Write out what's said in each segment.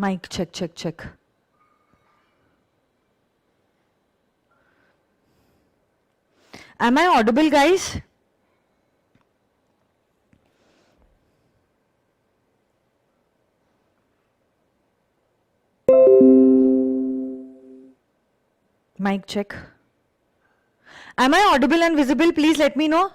Mic check, check, check. Am I audible, guys? Mic check. Am I audible and visible? Please let me know.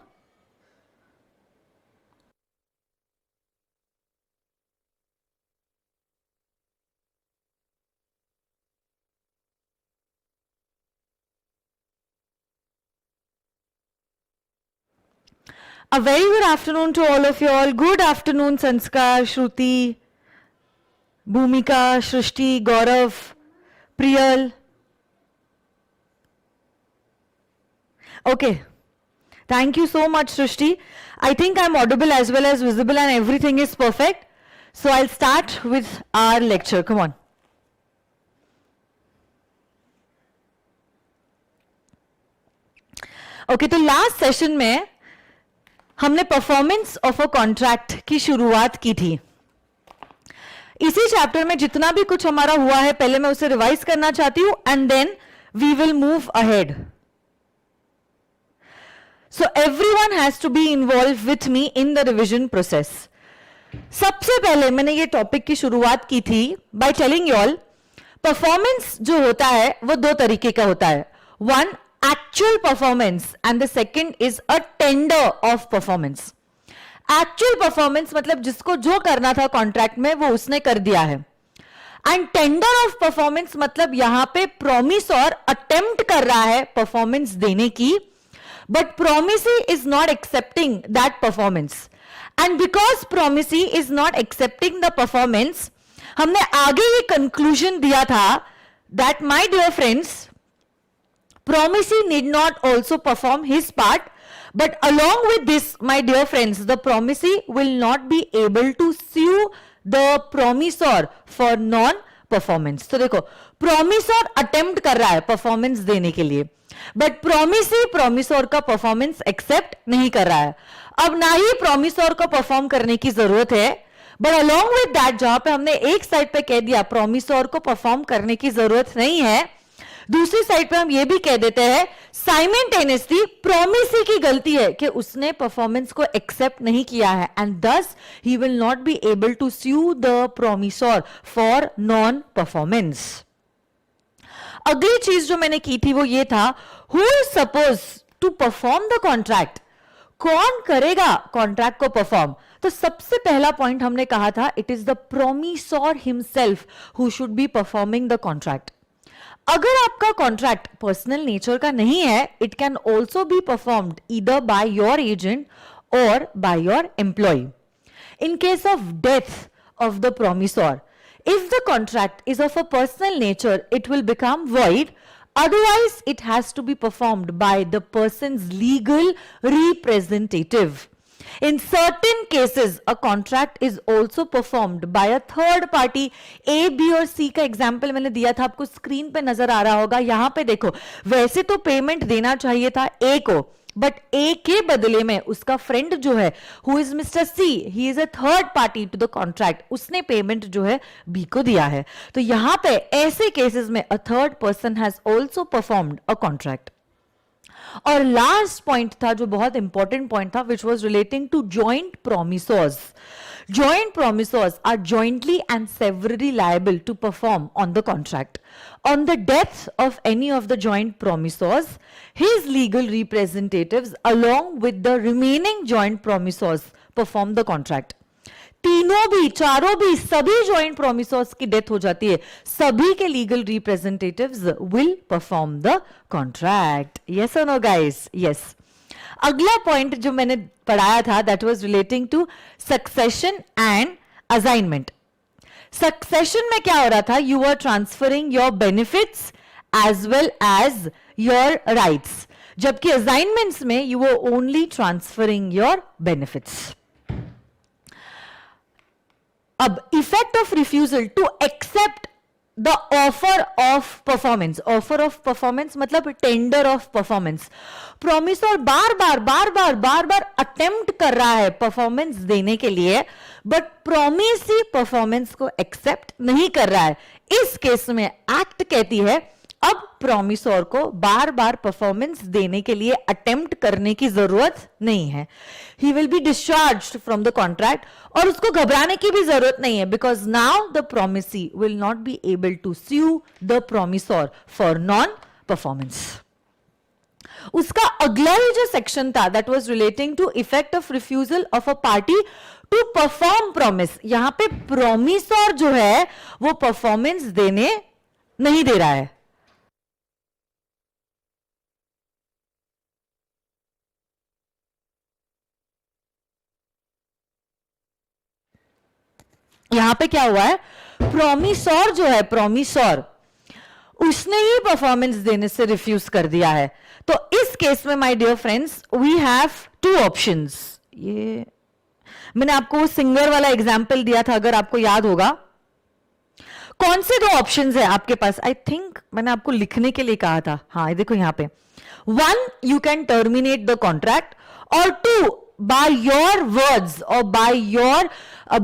A very good afternoon to all of you all. Good afternoon, Sanskar, Shruti, Bhumika, Shrishti, Gaurav, Priyal. Okay. Thank you so much, Shrishti. I think I'm audible as well as visible and everything is perfect. So I'll start with our lecture. Come on. Okay, तो last session में हमने performance of a contract की शुरुआत की थी. इसी chapter में जितना भी कुछ हमारा हुआ है पहले मैं उसे रिवाइज करना चाहती हूं and then we will move ahead. So everyone has to be involve with me in the revision process. सबसे पहले मैंने ये टॉपिक की शुरुआत की थी by telling you all performance जो होता है वो दो तरीके का होता है. One, actual performance and the second is a tender of performance. Actual performance मतलब जिसको जो करना था कॉन्ट्रैक्ट में वो उसने कर दिया है. एंड टेंडर ऑफ परफॉर्मेंस मतलब यहां पे प्रोमिस और अटेम्प्ट कर रहा है परफॉर्मेंस देने की, but promisee is not accepting that performance. And because promisee is not accepting the performance, हमने आगे ये कंक्लूजन दिया था that my dear friends, promisee need not also perform his part, but along with this, my dear friends, the promisee will not be able to sue the promisor for non-performance. तो देखो, promisor attempt कर रहा है performance देने के लिए, but promisee promisor का performance accept नहीं कर रहा है. अब ना ही promisor को perform करने की जरूरत है, but along with that, जहां पे हमने एक साइड पे कह दिया promisor को perform करने की जरूरत नहीं है, दूसरी साइड पे हम ये भी कह देते हैं साइमल्टेनियसली प्रोमिसी की गलती है कि उसने परफॉर्मेंस को एक्सेप्ट नहीं किया है and thus he will not be able to sue the promisor for non performance. अगली चीज जो मैंने की थी वो ये था, who is suppose to perform the contract. कौन करेगा कॉन्ट्रैक्ट को परफॉर्म? तो सबसे पहला पॉइंट हमने कहा था it is the promisor himself who should be performing the contract. अगर आपका कॉन्ट्रैक्ट पर्सनल नेचर का नहीं है, it can also be performed either by your agent or by your employ. In case of death of the promisor, if the contract is of a personal nature, it will become void. Otherwise, it has to be performed by the person's legal representative. In certain cases, a contract is also performed by a third party. A, B और C का example मैंने दिया था, आपको screen पे नजर आ रहा होगा. यहां पे देखो, वैसे तो पेमेंट देना चाहिए था A को, बट A के बदले में उसका फ्रेंड जो है, who is mister C, he is a third party to the contract, उसने पेमेंट जो है B को दिया है. तो यहां पे ऐसे केसेस में a third person has also performed a contract. और लास्ट पॉइंट था जो बहुत इंपॉर्टेंट पॉइंट था, which was relating to joint promisors. Joint promisors are jointly and severally liable to perform on the contract. On the death of any of the joint promisors, his legal representatives along with the remaining joint promisors perform the contract. तीनों भी, चारों भी, सभी joint प्रोमिसर्स की death हो जाती है, सभी के legal representatives will perform the contract. Yes और नो गाइस? यस. अगला पॉइंट जो मैंने पढ़ाया था that was relating to succession and assignment. Succession में क्या हो रहा था? You are transferring your benefits as well as your rights, जबकि असाइनमेंट्स में you are only transferring your benefits. अब effect of refusal to accept the offer of performance, offer of performance मतलब tender of performance. Promisor bar bar attempt कर रहा है performance देने के लिए, बट प्रोमिसी परफॉर्मेंस को एक्सेप्ट नहीं कर रहा है। इस केस में एक्ट कहती है अब प्रोमिसोर को बार बार परफॉर्मेंस देने के लिए अटेम्प्ट करने की जरूरत नहीं है। He will be discharged from the contract, और उसको घबराने की भी जरूरत नहीं है, because now the promisee will not be able to sue the promisor for non performance. उसका अगला ही जो सेक्शन था that was relating to effect of refusal of a party to perform promise. यहां पे प्रोमिसोर जो है वो परफॉर्मेंस देने नहीं दे रहा है। यहां पे क्या हुआ है, प्रोमिसोर जो है, प्रोमिसोर उसने ही परफॉर्मेंस देने से रिफ्यूज कर दिया है। तो इस केस में my dear friends we have two options. ये मैंने आपको सिंगर वाला एग्जांपल दिया था, अगर आपको याद होगा। कौन से दो ऑप्शंस है आपके पास? आई थिंक मैंने आपको लिखने के लिए कहा था। हाँ देखो यहां पे, 1 you can terminate the contract, or 2 by your words or by your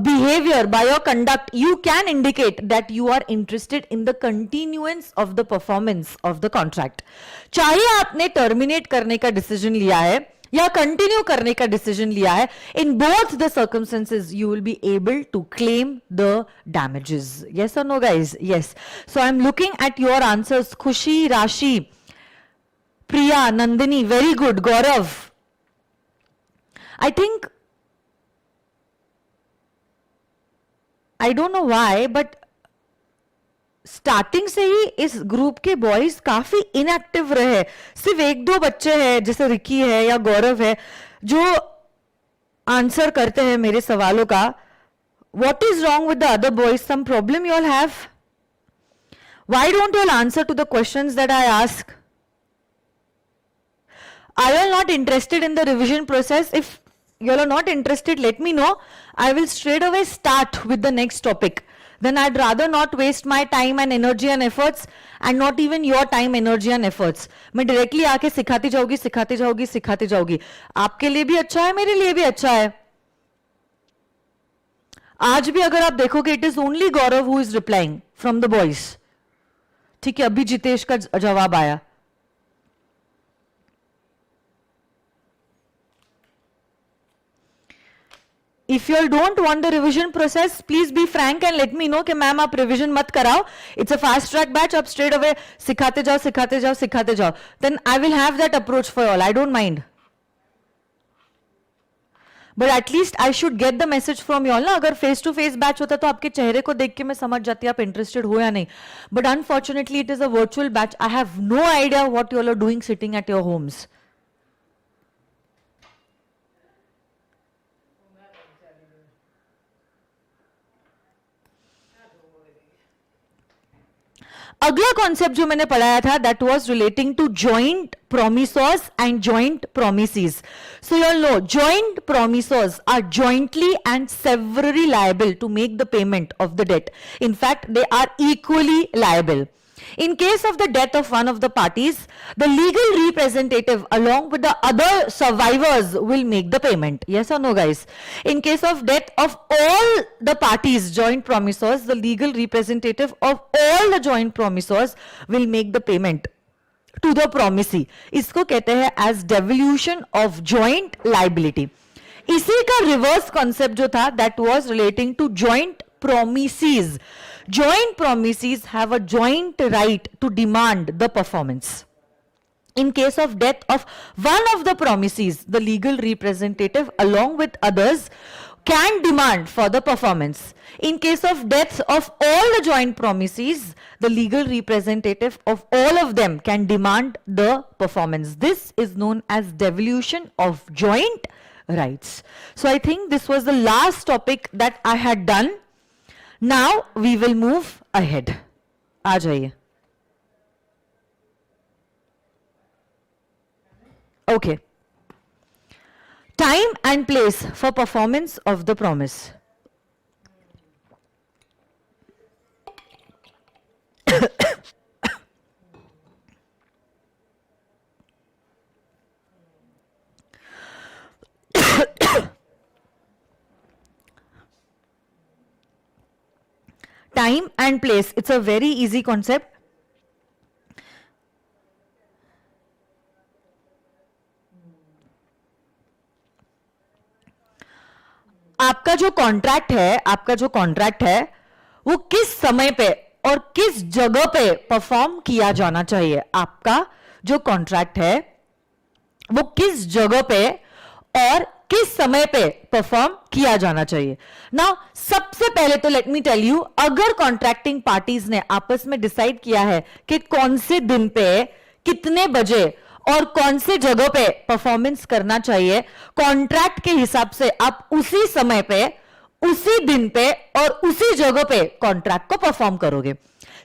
behavior, by your conduct you can indicate that you are interested in the continuance of the performance of the contract। चाहे आपने terminate करने का decision लिया है या continue करने का decision लिया है, in both the circumstances you will be able to claim the damages। yes or no guys? yes। so I'm looking at your answers। खुशी, राशि, Priya, Nandini, very good. Gaurav, I think, I don't know why, but starting से ही इस group के boys काफी inactive रहे। सिर्फ एक दो बच्चे हैं जैसे रिकी है या गौरव है जो आंसर करते हैं मेरे सवालों का। What is wrong with the other boys? Some problem you all have? Why don't you all answer to the questions that I ask? Are you all not interested in the revision process? If you all are not interested, let me know. I will straight away start with the next topic. Then I'd rather not waste my time and energy and efforts, and not even your time, energy and efforts. मैं directly आके सिखाती जाऊंगी, सिखाती जाऊंगी, सिखाती जाऊंगी। आपके लिए भी अच्छा है, मेरे लिए भी अच्छा है। आज भी अगर आप देखोगे, it is only Gaurav who is replying from the boys। ठीक है, अभी जितेश का जवाब आया। If you all don't want the revision process, please be frank and let me know कि मैम आप revision मत कराओ। It's a fast track batch, आप straight away सिखाते जाओ, सिखाते जाओ, सिखाते जाओ। Then I will have that approach for all. I don't mind. But at least I should get the message from you all ना। अगर face to face batch होता तो आपके चेहरे को देख के मैं समझ जाती आप interested हो या नहीं। But unfortunately it is a virtual batch. I have no idea what you all are doing sitting at your homes। अगला कॉन्सेप्ट जो मैंने पढ़ाया था that was relating to joint promisors and joint promisees. So you all know joint promisors are jointly and severally liable to make the payment of the debt. In fact they are equally liable. In case of the death of one of the parties, the legal representative along with the other survivors will make the payment। Yes or no guys? In case of death of all the parties, joint promisors, the legal representative of all the joint promisors will make the payment to the promisee। इसको कहते हैं as devolution of joint liability। इसी का reverse concept जो था that was relating to joint promisees। Joint promisees have a joint right to demand the performance। In case of death of one of the promisees, the legal representative along with others can demand for the performance। In case of death of all the joint promisees, the legal representative of all of them can demand the performance। This is known as devolution of joint rights। So I think this was the last topic that I had done। Now we will move ahead। आ जाइए। Okay। Time and place for performance of the promise। time and place. It's a very easy concept. आपका जो contract है वो किस समय पे और किस जगह पे परफॉर्म किया जाना चाहिए. आपका जो कॉन्ट्रैक्ट है वो किस जगह पे और किस समय पे परफॉर्म किया जाना चाहिए. नाउ सबसे पहले तो लेट मी टेल यू, अगर कॉन्ट्रैक्टिंग पार्टीज ने आपस में डिसाइड किया है कि कौन से दिन पे कितने बजे और कौन से जगह पे परफॉर्मेंस करना चाहिए, कॉन्ट्रैक्ट के हिसाब से आप उसी समय पे, उसी दिन पे और उसी जगह पे कॉन्ट्रैक्ट को परफॉर्म करोगे.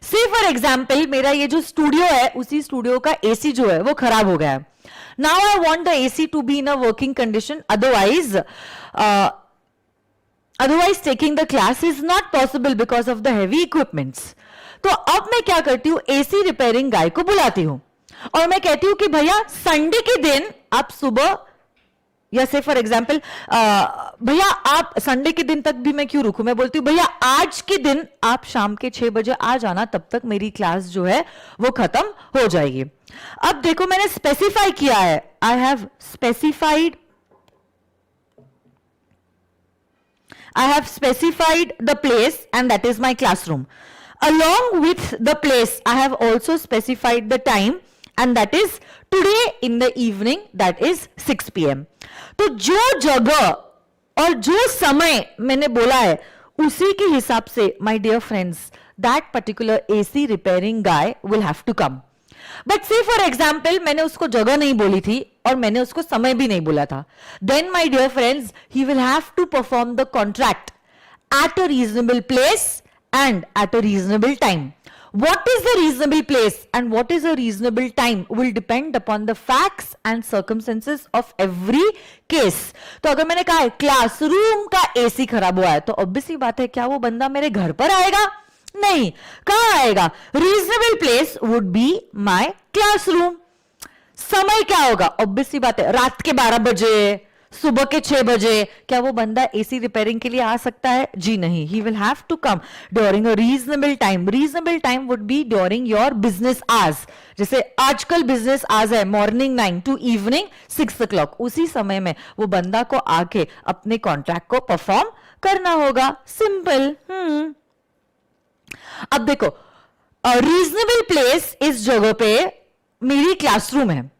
से फॉर एग्जाम्पल मेरा ये जो स्टूडियो है, उसी स्टूडियो का एसी जो है वो खराब हो गया है. Now I want the AC to be in a working condition. Otherwise taking the class is not possible because of the heavy equipments. तो अब मैं क्या करती हूँ, एसी रिपेयरिंग गाय को बुलाती हूँ और मैं कहती हूँ कि भैया संडे के दिन आप सुबह, या से फॉर एग्जाम्पल भैया आप संडे के दिन तक भी मैं क्यों रुकूं, मैं बोलती हूँ भैया आज के दिन आप शाम के 6 बजे आ जाना, तब तक मेरी क्लास जो है वो खत्म हो जाएगी. अब देखो मैंने स्पेसिफाई किया है, I have specified the place and that is my classroom. Along with the place, I have also specified the time and that is today in the evening, that is 6 p.m. तो जो जगह और जो समय मैंने बोला है उसी के हिसाब से my dear friends, that particular AC repairing guy will have to come. But say for example मैंने उसको जगह नहीं बोली थी और मैंने उसको समय भी नहीं बोला था, then my dear friends, he will have to perform the contract at a reasonable place and at a reasonable time. What is the reasonable place and what is a reasonable time will depend upon the facts and circumstances of every case. तो अगर मैंने कहा है classroom का AC खराब हुआ है तो ऑब्वियसली बात है, क्या वो बंदा मेरे घर पर आएगा? नहीं. कहां आएगा? Reasonable place would be my classroom. समय क्या होगा? ऑब्वियसली बात है रात के 12 बजे, सुबह के 6 बजे. क्या वो बंदा एसी रिपेयरिंग के लिए आ सकता है? जी नहीं. He will have to come during a reasonable time. Reasonable time would be during your business hours. जैसे आजकल बिजनेस आवर्स है मॉर्निंग 9 टू इवनिंग 6 o'clock. उसी समय में वो बंदा को आके अपने कॉन्ट्रैक्ट को परफॉर्म करना होगा. सिंपल. अब देखो रीजनेबल प्लेस इस जगह पे मेरी क्लासरूम है.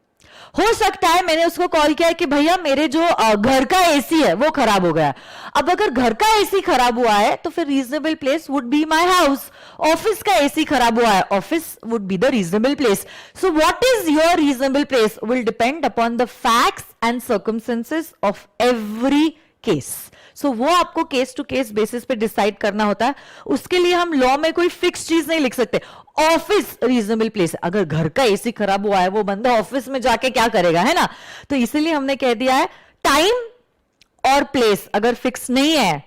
हो सकता है मैंने उसको कॉल किया है कि भैया मेरे जो घर का एसी है वो खराब हो गया. अब अगर घर का एसी खराब हुआ है तो फिर reasonable place would be my house. Office का एसी खराब हुआ है, office would be the reasonable place. So what is your reasonable place will depend upon the facts and circumstances of every case. So वो आपको case to case basis पे decide करना होता है. उसके लिए हम लॉ में कोई फिक्स चीज नहीं लिख सकते. ऑफिस रीजनेबल प्लेस, अगर घर का एसी खराब हुआ है वो बंदा ऑफिस में जाके क्या करेगा, है ना. तो इसीलिए हमने कह दिया है टाइम और प्लेस अगर फिक्स नहीं है,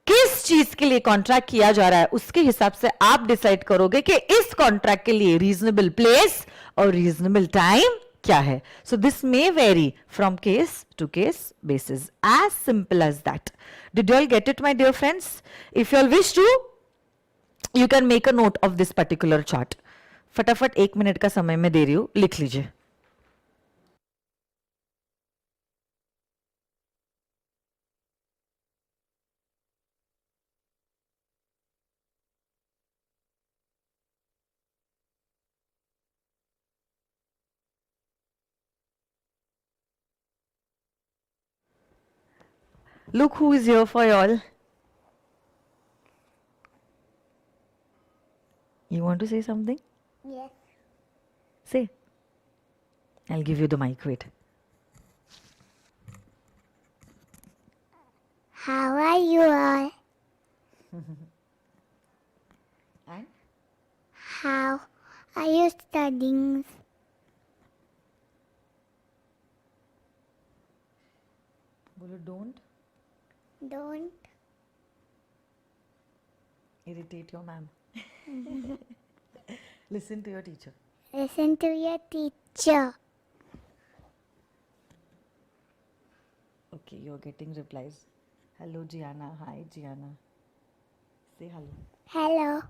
किस चीज के लिए कॉन्ट्रैक्ट किया जा रहा है उसके हिसाब से आप डिसाइड करोगे कि इस कॉन्ट्रैक्ट के लिए रीजनेबल प्लेस और रीजनेबल टाइम क्या है. So this may vary from case to case basis, as simple as that. Did you all get it, my dear friends? If you all wish to, you can make a note of this particular chart. फटाफट 1 minute का समय मैं दे रही हूं, लिख लीजिए. Look who is here for y'all. You want to say something? Yes. Say. I'll give you the mic. Wait. How are you all? And? How are you studying? Bolo don't Don't. irritate your ma'am. Listen to your teacher. Listen to your teacher. Okay, you're getting replies. Hello Gianna. Hi Gianna. Say hello. Hello.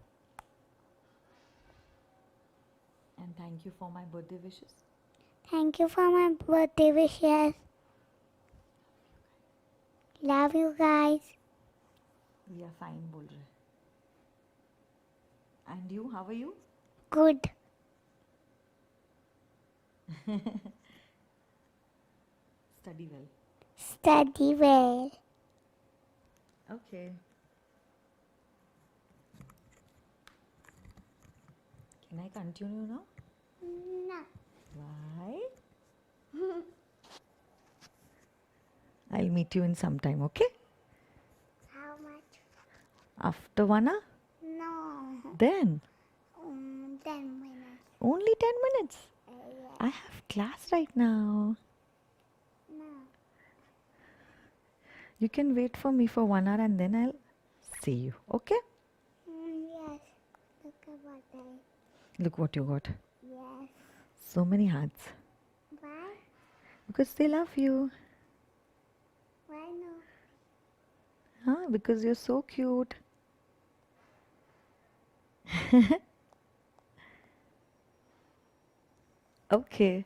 And thank you for my birthday wishes. Thank you for my birthday wishes. Love you guys. We are fine, बोल रहे. And you, how are you? Good. Study well. Study well. Okay. Can I continue now? No. Why? I'll meet you in some time, okay? How much? After 1 hour? No. Then? 10 minutes. Only 10 minutes. Yeah. I have class right now. No. You can wait for me for 1 hour and then I'll see you, okay? Yes. Look at what I. Look what you got. Yes. So many hearts. Why? Because they love you. Why no? Huh? Because you're so cute. Okay.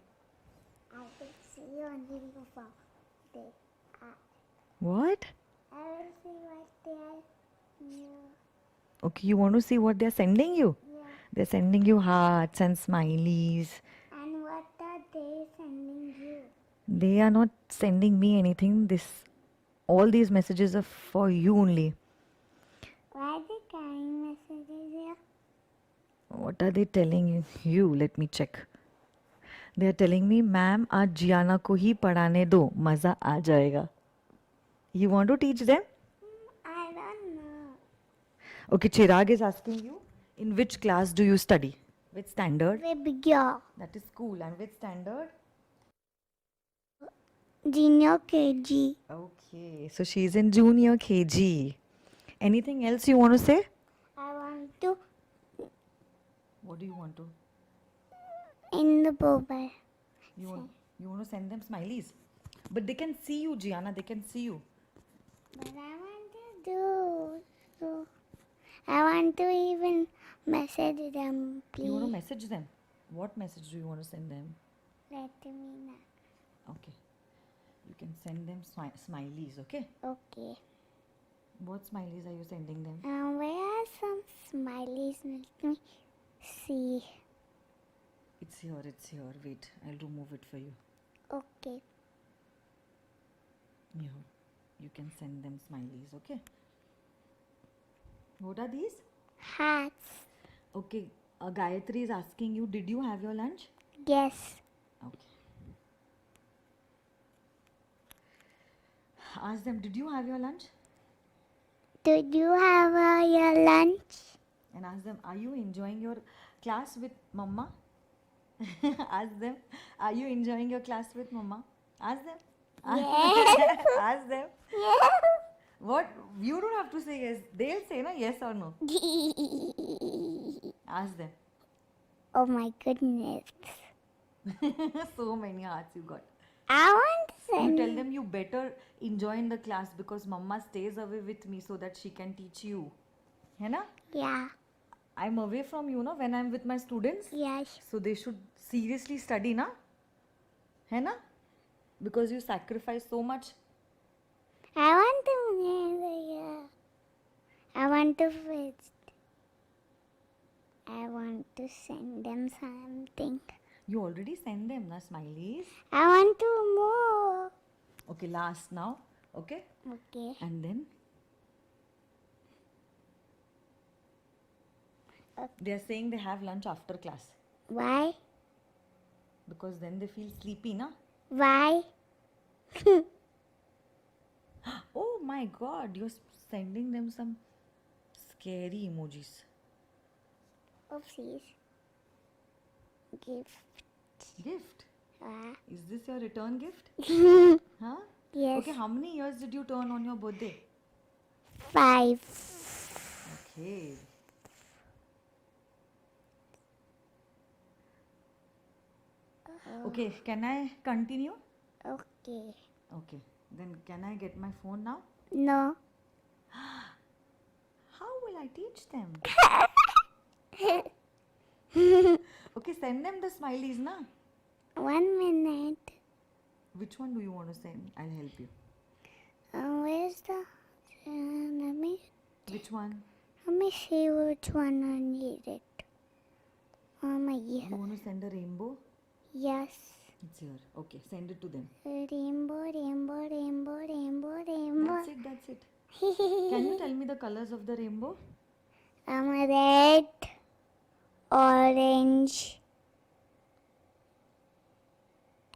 I will see you on the before. They What? I will see what they are. Yeah. Okay, you want to see what they're sending you? Yeah. They're sending you hearts and smileys. And what are they sending you? They are not sending me anything. All these messages are for you only. Why are they carrying messages here? What are they telling you? Let me check. They are telling me, ma'am आज जियाना को ही पढ़ाने दो, मजा आ जाएगा. You want to teach them? I don't know. Okay, Chirag is asking you, in which class do you study? Which standard? With your That is school. And which standard? junior KG. Okay, so she's in junior KG. Anything else you want to say? I want to What do you want to? in the mobile. You want to send them smileys? But they can see you, Gianna. They can see you. But I want to do. So I want to even message them, please. You want to message them? What message do you want to send them? Let me know. Okay. You can send them smileys, okay? Okay. What smileys are you sending them? Where are some smileys? Let me see. It's here. Wait, I'll remove it for you. Okay. Here. You can send them smileys, okay? What are these? Hats. Okay. Gayatri is asking you, did you have your lunch? Yes. Okay. Ask them, did you have your lunch? Did you have your lunch? And ask them, are you enjoying your class with mama? Ask them, are you enjoying your class with mama? Ask them. Yes. Ask them. Yes. What? You don't have to say yes. They'll say no, yes or no. Ask them. Oh my goodness. So many hearts you got. I want to You send. tell them you better enjoy in the class because mama stays away with me so that she can teach you. है ना? Yeah. I'm away from you, no, when I'm with my students. Yes. So they should seriously study, na? है ना? Because you sacrifice so much. I want to. I want to visit. I want to send them something. You already send them, na, smileys. I want to more. Okay, last now. Okay? Okay. And then they are saying they have lunch after class Why? because then they feel sleepy, na? Why? Oh my god, you're sending them some scary emojis. Oopsies. Gift. Gift? Ah. Is this your return gift? Huh? Yes. Okay, how many years did you turn on your birthday? 5. Okay. Okay, can I continue? Okay. Okay, then can I get my phone now? No. How will I teach them. Okay, send them the smileys, na? 1 minute. Which one do you want to send? I'll help you. Where's the? Let me Which one? see which one I need it. My You ear. want to send a rainbow? Yes. It's here. Okay, send it to them. Rainbow, rainbow, rainbow, rainbow, rainbow. That's it, that's it. Can you tell me the colors of the rainbow? Red, orange,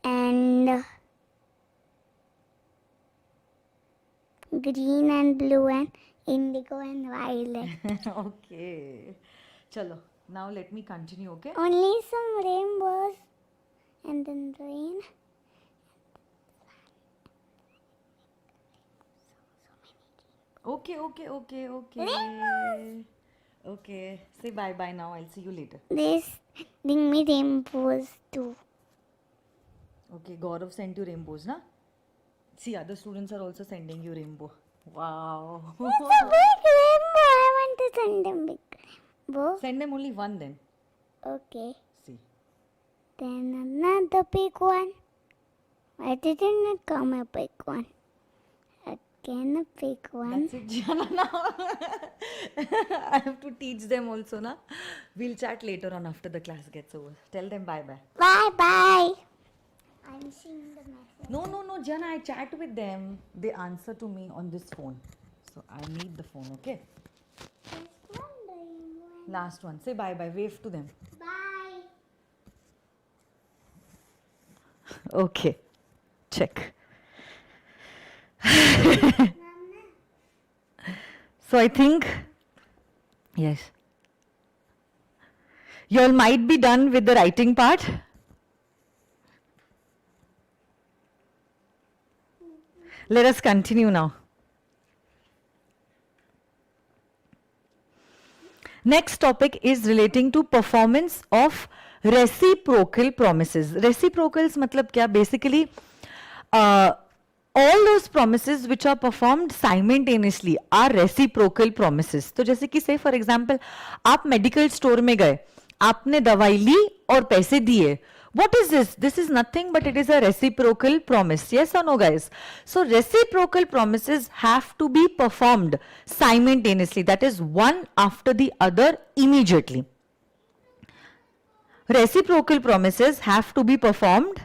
and green and blue and indigo and violet. Okay. Chalo. Now let me continue, okay? Only some rainbows and then rain. Okay. Rainbows. Okay. Say bye now. I'll see you later. This bring me rainbows too. Okay, Gaurav sent you rainbows, na? See, other students are also sending you rainbow. Wow. It's a big rainbow. I want to send them big rainbow. Send them only one then. Okay. See. Then another big one. Why didn't it come a big one? Again a big one. That's it, Jana. Now I have to teach them also, na? We'll chat later on after the class gets over. Tell them bye. Bye bye. I'm seeing the message. No, Jana, I chat with them. They answer to me on this phone. So I need the phone, okay? Just wondering when. Last one. Say bye. Wave to them. Bye. Okay. Check. So I think, yes. You all might be done with the writing part. Let us continue now. Next topic is relating to performance of reciprocal promises. Reciprocals matlab kya? Basically, all those promises which are performed simultaneously are reciprocal promises. तो जैसे कि say for example, आप medical store में गए, आपने दवाई ली और पैसे दिए. What is this? This is nothing but it is a reciprocal promise. Yes or no, guys? So reciprocal promises have to be performed simultaneously. That is one after the other immediately. Reciprocal promises have to be performed.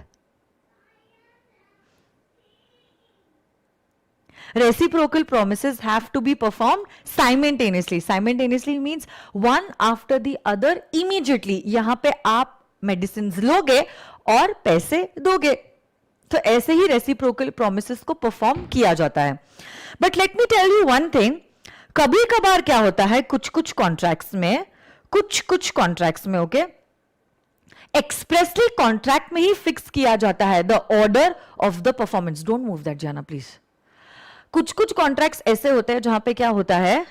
Reciprocal promises have to be performed simultaneously. Simultaneously means one after the other immediately. यहाँ पे आप medicines लोगे और पैसे दोगे. तो ऐसे ही reciprocal promises को perform किया जाता है. But let me tell you one thing. कभी कभार क्या होता है कुछ contracts में, कुछ contracts में, okay? Expressly contract में ही fix किया जाता है the order of the performance. Don't move that, Jana, please. कुछ कॉन्ट्रैक्ट्स ऐसे होते हैं जहां पे क्या होता है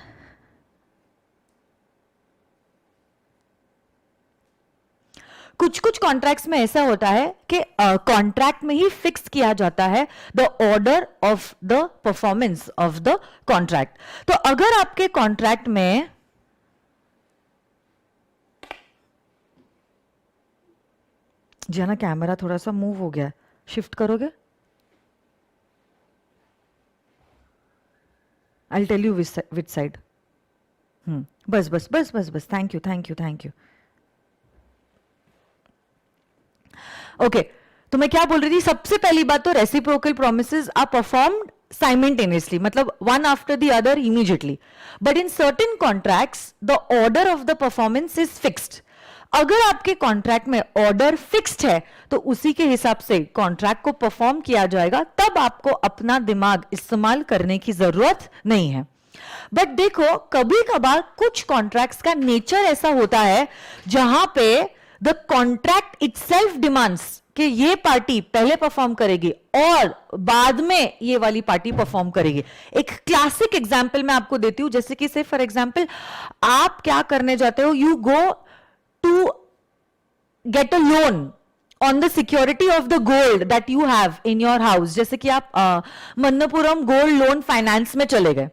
कुछ कॉन्ट्रैक्ट्स में ऐसा होता है कि कॉन्ट्रैक्ट में ही फिक्स किया जाता है the order of the performance of the contract. तो अगर आपके कॉन्ट्रैक्ट में जना कैमरा थोड़ा सा मूव हो गया, शिफ्ट करोगे? I'll tell you which side. बस. Thank you. Okay. तो मैं क्या बोल रही थी? सबसे पहली बात तो reciprocal promises are performed simultaneously. मतलब one after the other immediately. But in certain contracts, the order of the performance is fixed. अगर आपके कॉन्ट्रैक्ट में ऑर्डर फिक्स्ड है तो उसी के हिसाब से कॉन्ट्रैक्ट को परफॉर्म किया जाएगा. तब आपको अपना दिमाग इस्तेमाल करने की जरूरत नहीं है. बट देखो कभी कभार कुछ कॉन्ट्रैक्ट्स का नेचर ऐसा होता है जहां पे द कॉन्ट्रैक्ट इटसेल्फ डिमांड्स कि ये पार्टी पहले परफॉर्म करेगी और बाद में ये वाली पार्टी परफॉर्म करेगी. एक क्लासिक एग्जांपल मैं आपको देती हूं. जैसे कि से फॉर एग्जांपल आप क्या करने जाते हो, you go to get a loan on the security of the gold that you have in your house. जैसे कि आप मन्नपुरम गोल्ड लोन फाइनेंस में चले गए.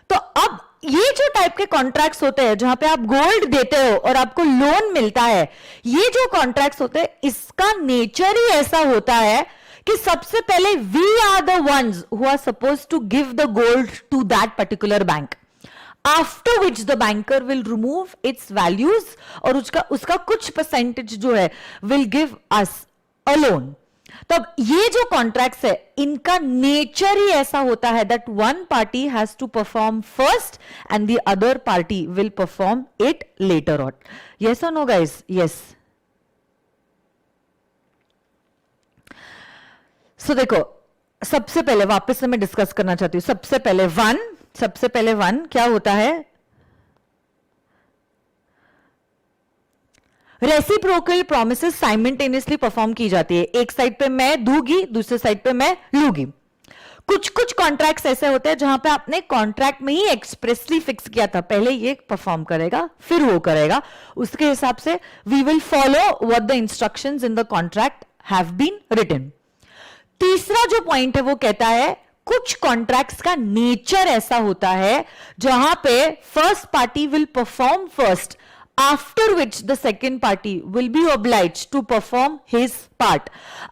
तो अब ये जो टाइप के कॉन्ट्रैक्ट्स होते हैं जहां पे आप गोल्ड देते हो और आपको लोन मिलता है, ये जो कॉन्ट्रैक्ट्स होते हैं इसका नेचर ही ऐसा होता है कि सबसे पहले we are the ones who are suppose to give the gold to that particular bank, after which the banker will remove its values और उसका कुछ परसेंटेज जो है will give us a loan. तो अब ये जो कॉन्ट्रैक्ट्स है इनका नेचर ही ऐसा होता है that one party has to perform first and the other party will perform it later on. Yes और नो गाइस? यस। सो देखो, सबसे पहले वापस से मैं डिस्कस करना चाहती हूं। सबसे पहले वन क्या होता है? रेसिप्रोकल प्रोमिसेस साइमल्टेनियसली परफॉर्म की जाती है। एक साइड पे मैं दूंगी, दूसरे साइड पे मैं लूंगी। कुछ कॉन्ट्रैक्ट्स ऐसे होते हैं जहां पे आपने कॉन्ट्रैक्ट में ही एक्सप्रेसली फिक्स किया था, पहले ये परफॉर्म करेगा फिर वो करेगा, उसके हिसाब से we will follow what the instructions in the contract have been written. तीसरा जो पॉइंट है वो कहता है कुछ कॉन्ट्रैक्ट्स का नेचर ऐसा होता है जहां पे first party will perform first, after which the second party will be obliged to perform his part।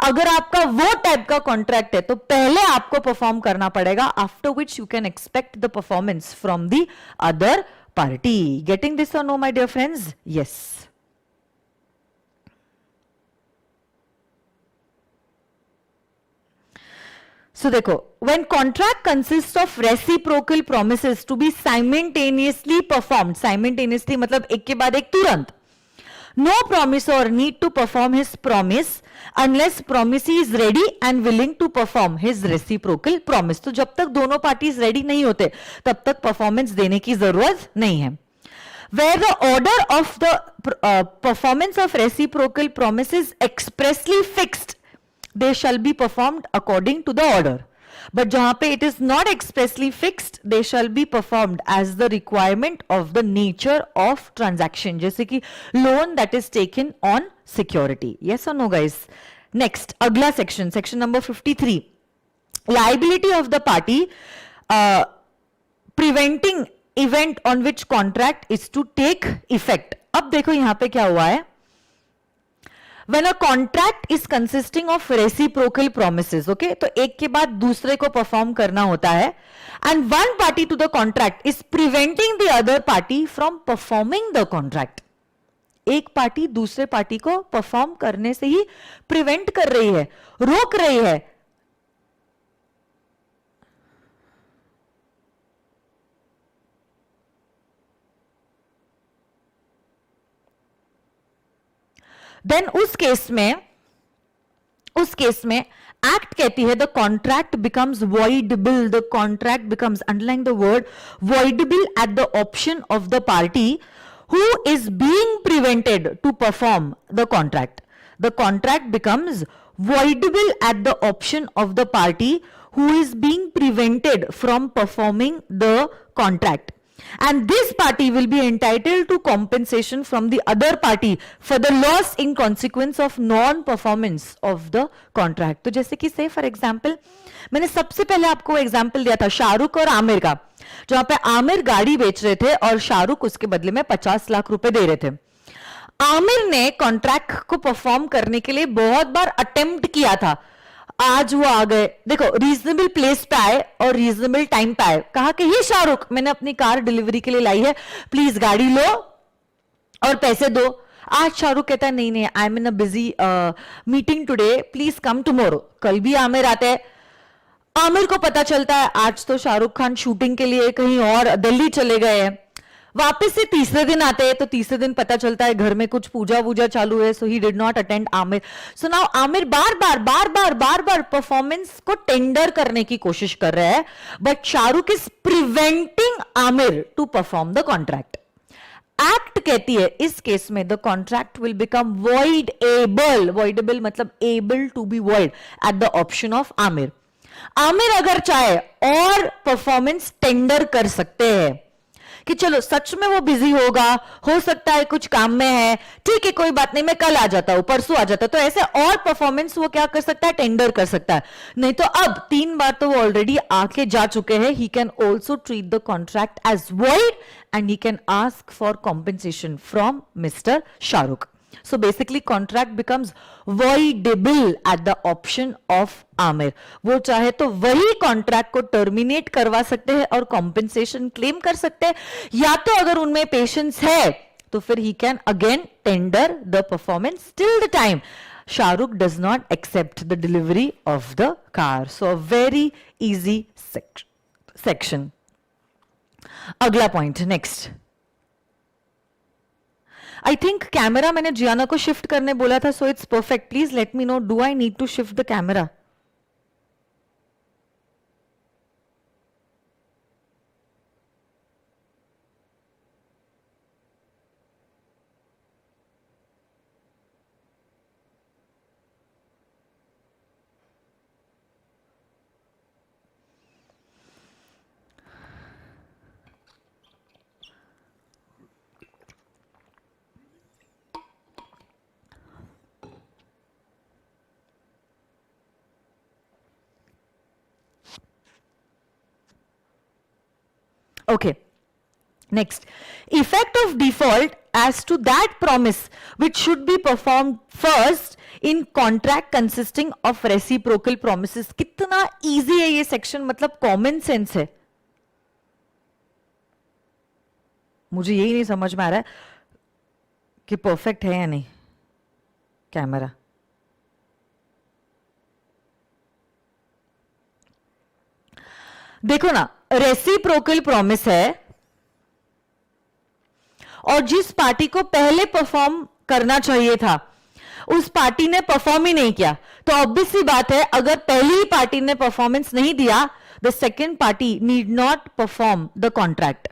अगर आपका वो टाइप का कॉन्ट्रैक्ट है तो पहले आपको परफॉर्म करना पड़ेगा, after which you can expect the performance from the other party। Getting this or no, my dear friends? Yes। So देखो, when contract consists of reciprocal promises to be simultaneously performed, simultaneously मतलब एक के बाद एक तुरंत, no promisor need to perform his promise unless promisee is ready and willing to perform his reciprocal promise। तो जब तक दोनों पार्टीज रेडी नहीं होते तब तक परफॉर्मेंस देने की जरूरत नहीं है। Where the order of the performance of reciprocal promise is expressly fixed, they shall be performed according to the order। But जहां पे it is not expressly fixed, they shall be performed as the requirement of the nature of transaction। जैसे कि loan that is taken on security। Yes or no guys? Next, अगला section, section number 53, liability of the party preventing event on which contract is to take effect। अब देखो यहां पे क्या हुआ है, When a contract is consisting of reciprocal promises, okay, तो एक के बाद दूसरे को परफॉर्म करना होता है, and one party to the contract is preventing the other party from performing the contract। एक पार्टी दूसरे पार्टी को परफॉर्म करने से ही प्रिवेंट कर रही है, रोक रही है। देन उस केस में एक्ट कहती है the contract becomes voidable, the contract becomes, underline the word voidable at the option of the party who is being prevented to perform the contract. The contract becomes voidable at the option of the party who is being prevented from performing the contract, and this party will be entitled to compensation from the other party for the loss in consequence of non performance of the contract। तो जैसे कि say for example, मैंने सबसे पहले आपको example दिया था शाहरुख और आमिर का, जहां पे आमिर गाड़ी बेच रहे थे और शाहरुख उसके बदले में 50 लाख रुपए दे रहे थे। आमिर ने कॉन्ट्रैक्ट को परफॉर्म करने के लिए बहुत बार अटेम्प्ट किया था, आज वो आ गए, देखो रीजनेबल प्लेस पे आए और रीजनेबल टाइम पे आए, कहा कि हे शाहरुख मैंने अपनी कार डिलीवरी के लिए लाई है, प्लीज गाड़ी लो और पैसे दो। आज शाहरुख कहता है नहीं I am in a busy meeting today, please come tomorrow. कल भी आमिर आते हैं, आमिर को पता चलता है आज तो शाहरुख खान शूटिंग के लिए कहीं और दिल्ली चले गए हैं। वापस से तीसरे दिन आते हैं तो तीसरे दिन पता चलता है घर में कुछ पूजा वूजा चालू है, so he did not attend Aamir. So now Aamir बार बार परफॉर्मेंस को टेंडर करने की कोशिश कर रहा है, but Shahrukh is preventing Aamir to perform the contract. Act कहती है इस केस में the contract will become voidable, voidable मतलब able to be void at the option of Aamir. Aamir अगर चाहे और परफॉर्मेंस टेंडर कर सकते हैं, कि चलो सच में वो बिजी होगा, हो सकता है कुछ काम में है, ठीक है कोई बात नहीं, मैं कल आ जाता हूं, परसों आ जाता हूं, तो ऐसे और परफॉर्मेंस वो क्या कर सकता है, टेंडर कर सकता है। नहीं तो अब 3 बार तो वो ऑलरेडी आके जा चुके हैं, he can also treat the contract as void and he can ask for compensation from Mr. Shahrukh. So basically contract becomes voidable at the option of Aamir. वो चाहे तो वही कॉन्ट्रैक्ट को टर्मिनेट करवा सकते हैं और कॉम्पेंसेशन क्लेम कर सकते हैं, या तो अगर उनमें पेशेंस है तो फिर he can again tender the performance till the time Shahrukh does not accept the delivery of the car. So a very easy section. अगला point next. I think camera मैंने जियाना को शिफ्ट करने बोला था, so it's perfect. Please let me know, do I need to shift the camera? Okay. Next, effect of default as to that promise which should be performed first in contract consisting of reciprocal promises. कितना easy है ये section, मतलब common sense है। मुझे यही नहीं समझ में आ रहा है कि perfect है या नहीं कैमरा। देखो ना, रेसिप्रोकल प्रॉमिस है और जिस पार्टी को पहले परफॉर्म करना चाहिए था उस पार्टी ने परफॉर्म ही नहीं किया, तो ऑब्वियस सी बात है अगर पहली ही पार्टी ने परफॉर्मेंस नहीं दिया, the second party need not perform the contract.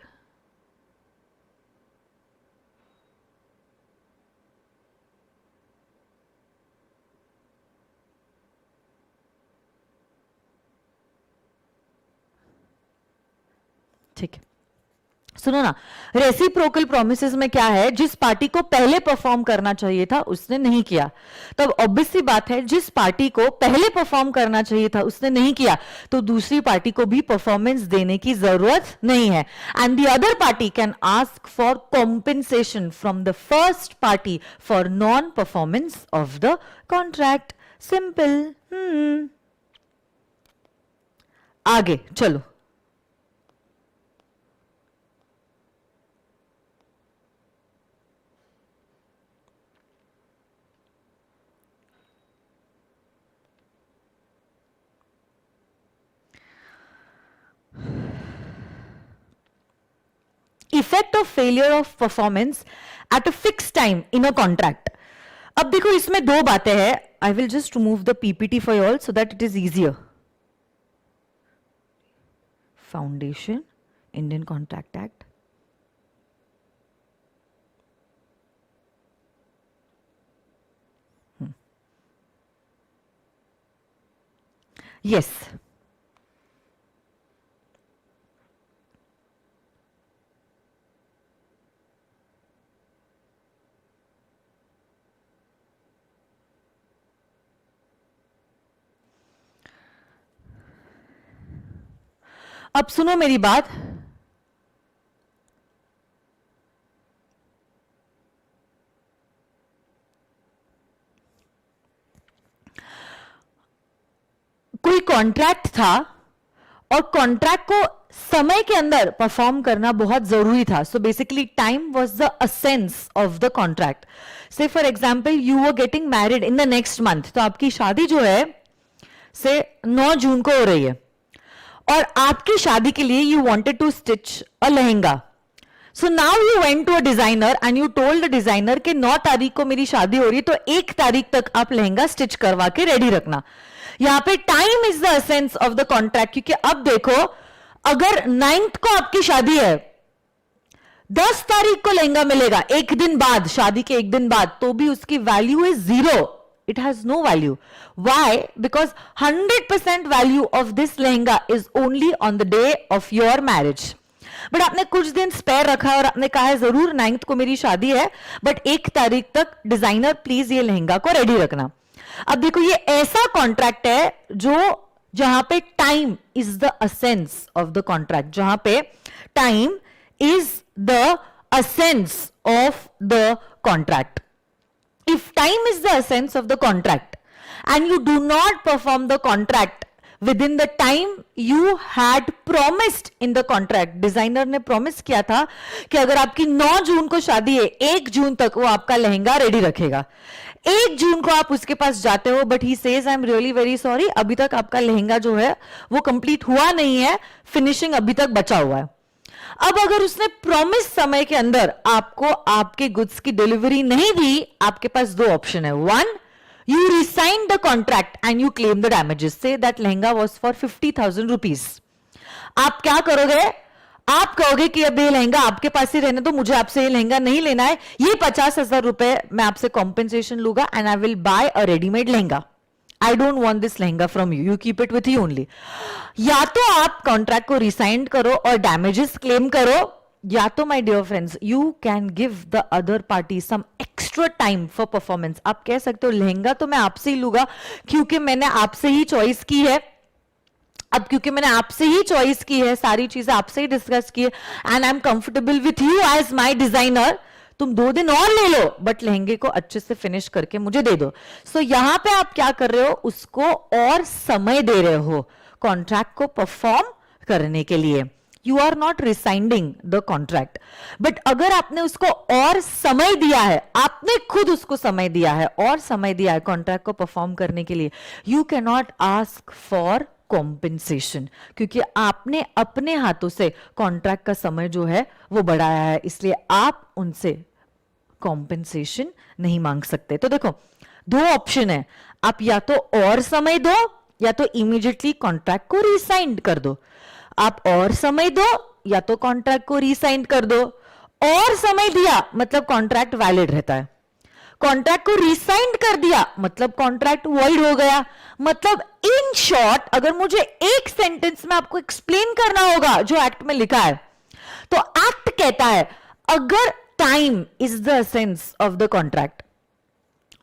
ठीक है, सुनो ना, रेसिप्रोकल प्रोमिसेस में क्या है, जिस पार्टी को पहले परफॉर्म करना चाहिए था उसने नहीं किया, तब ऑब्वियस सी बात है जिस पार्टी को पहले परफॉर्म करना चाहिए था उसने नहीं किया, तो दूसरी पार्टी को भी परफॉर्मेंस देने की जरूरत नहीं है। And the other party can ask for compensation from the first party for non performance of the contract. Simple. आगे चलो। Effect of failure of performance at a fix time in a contract. अब देखो इसमें दो बातें हैं, आई will just remove the PPT for all so that it is easier. Foundation, Indian contract act, yes अब सुनो मेरी बात, कोई कॉन्ट्रैक्ट था और कॉन्ट्रैक्ट को समय के अंदर परफॉर्म करना बहुत जरूरी था, so basically time was the essence of the contract. Say for example you were getting married in the next month, तो आपकी शादी जो है से 9 जून को हो रही है और आपकी शादी के लिए you wanted to stitch a lehenga, so now you went to a designer and you told the designer कि 9 तारीख को मेरी शादी हो रही है, तो 1 तारीख तक आप लहंगा स्टिच करवा के रेडी रखना। यहां पे time is the essence of the contract, क्योंकि अब देखो अगर 9th को आपकी शादी है, 10 तारीख को लहंगा मिलेगा, एक दिन बाद, शादी के एक दिन बाद, तो भी उसकी value is 0, it has no value. Why? Because 100% value of this lehenga is only on the day of your marriage. But आपने कुछ दिन स्पेयर रखा और आपने कहा है जरूर 9th को मेरी शादी है, बट 1 तारीख तक डिजाइनर प्लीज ये लहंगा को रेडी रखना। अब देखो ये ऐसा कॉन्ट्रैक्ट है जहां पे time is the असेंस of the contract, जहां पे time is the असेंस of the contract. If time is the essence of the contract and you do not perform the contract within the time you had promised in the contract, designer ने promise किया था कि अगर आपकी 9 जून को शादी है, 1 जून तक वो आपका लहंगा रेडी रखेगा। 1 जून को आप उसके पास जाते हो, but he says I am really very sorry, अभी तक आपका लहंगा जो है वो कंप्लीट हुआ नहीं है, फिनिशिंग अभी तक बचा हुआ है। अब अगर उसने प्रॉमिस समय के अंदर आपको आपके गुड्स की डिलीवरी नहीं दी, आपके पास 2 ऑप्शन है। 1, you resign the contract and you claim the damages, say that lehenga was for 50,000 rupees. आप क्या करोगे? आप कहोगे कि अब ये लहंगा आपके पास ही रहने दो, मुझे आपसे ये लहंगा नहीं लेना है, ये 50,000 रुपए मैं आपसे कॉम्पेंसेशन लूंगा and I will buy a readymade lehenga. I don't want this lehenga from you. You keep it with you only. या तो आप कॉन्ट्रैक्ट को रिसाइन करो और डैमेजेस क्लेम करो, या तो my dear friends you can give the other party some extra time for performance. आप कह सकते हो लहंगा तो मैं आपसे ही लूंगा क्योंकि मैंने आपसे ही चॉइस की है, अब क्योंकि मैंने आपसे ही चॉइस की है, सारी चीजें आपसे ही डिस्कस की है and I am comfortable with you as my designer, तुम 2 दिन और ले लो बट लहंगे को अच्छे से फिनिश करके मुझे दे दो। सो यहां पे आप क्या कर रहे हो? उसको और समय दे रहे हो कॉन्ट्रैक्ट को परफॉर्म करने के लिए। You are not resigning the contract, but अगर आपने उसको और समय दिया है, आपने खुद उसको समय दिया है और समय दिया है कॉन्ट्रैक्ट को परफॉर्म करने के लिए, you can not ask for compensation, क्योंकि आपने अपने हाथों से कॉन्ट्रैक्ट का समय जो है वो बढ़ाया है, इसलिए आप उनसे कॉम्पेंसेशन नहीं मांग सकते। तो देखो 2 ऑप्शन है, आप या तो और समय दो या तो इमीडिएटली कॉन्ट्रैक्ट को रिसाइन कर दो। आप और समय दो या तो कॉन्ट्रैक्ट को रिसाइन कर दो। और समय दिया मतलब कॉन्ट्रैक्ट वैलिड रहता है, कॉन्ट्रैक्ट को रिसाइन कर दिया मतलब कॉन्ट्रैक्ट वॉइड हो गया। मतलब इन शॉर्ट अगर मुझे एक सेंटेंस में आपको एक्सप्लेन करना होगा जो एक्ट में लिखा है, तो एक्ट कहता है अगर time is the essence of the contract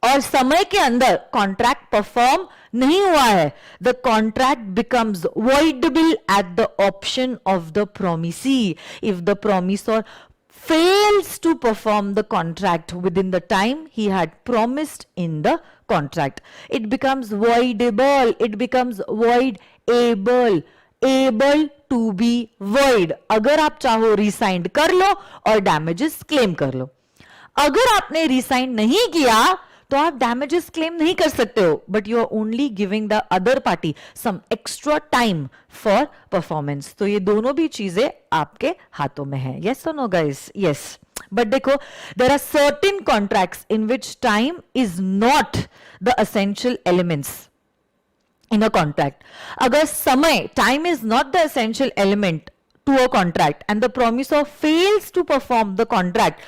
और समय के अंदर कॉन्ट्रैक्ट परफॉर्म नहीं हुआ है, the contract becomes voidable at the option of the promisee. If the promisor fails to perform the contract within the time he had promised in the contract, it becomes voidable, it becomes voidable, able to be void। अगर आप चाहो resigned कर लो और damages claim कर लो, अगर आपने resigned नहीं किया तो आप डैमेजेस क्लेम नहीं कर सकते हो, but you are only giving the other party some extra time for performance. तो ये दोनों भी चीजें आपके हाथों में है। यस और नो गाइस? यस। बट देखो there are certain contracts in which time is not the essential elements in a contract. अगर समय, time is not the essential element to a contract and the promisor fails to perform the contract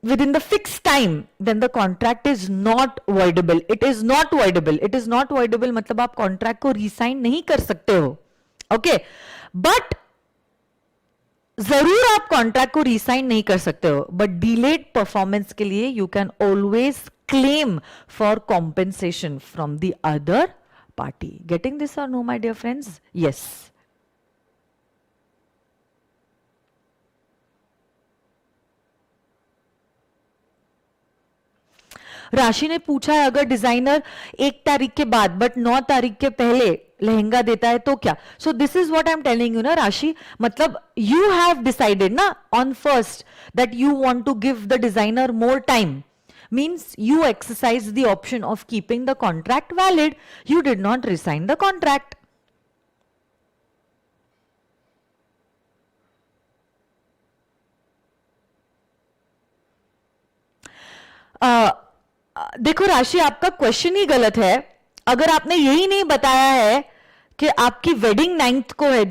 within the fixed time, then the contract is not voidable. It is not voidable. It is not voidable मतलब आप contract को resign नहीं कर सकते हो, okay? But जरूर आप contract को रिसाइन नहीं कर सकते हो, बट डिलेड परफॉर्मेंस के लिए you can always claim for compensation from the other party. Getting this और no my dear friends? Yes. Rashi ने पूछा है अगर डिजाइनर 1 तारीख के बाद बट 9 तारीख के पहले लहंगा देता है तो क्या? So this is what I am telling you ना राशि, मतलब यू हैव डिसाइडेड ना on first that you want to give the designer more time, means you exercise the option of keeping the contract valid. You did not resign the contract. देखो राशि, आपका question ही गलत है। अगर आपने यही नहीं बताया है कि आपकी वेडिंग 9th को है,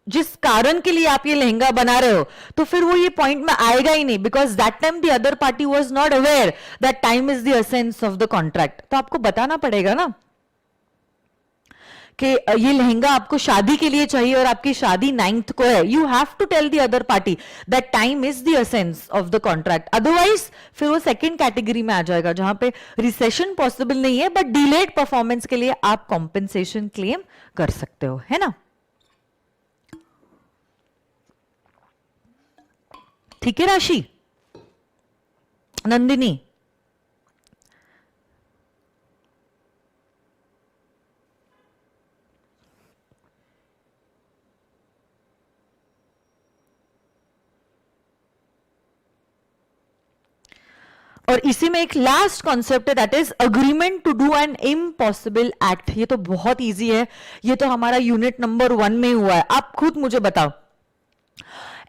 जिस कारण के लिए आप ये लहंगा बना रहे हो, तो फिर वो ये पॉइंट में आएगा ही नहीं, because that time the other party was not aware that time is the essence of the contract. तो आपको बताना पड़ेगा ना कि ये लहंगा आपको शादी के लिए चाहिए और आपकी शादी 9th को है, you have to tell the other party that time is the essence of the contract. Otherwise फिर वो सेकंड कैटेगरी में आ जाएगा जहां पे रिसेशन पॉसिबल नहीं है, बट डिलेड परफॉर्मेंस के लिए आप कॉम्पेंसेशन क्लेम कर सकते हो, है ना. ठीक है राशि. नंदिनी, और इसी में एक लास्ट कॉन्सेप्ट है, that is agreement to do an impossible act. ये तो बहुत इजी है, ये तो हमारा यूनिट नंबर 1 में हुआ है. आप खुद मुझे बताओ,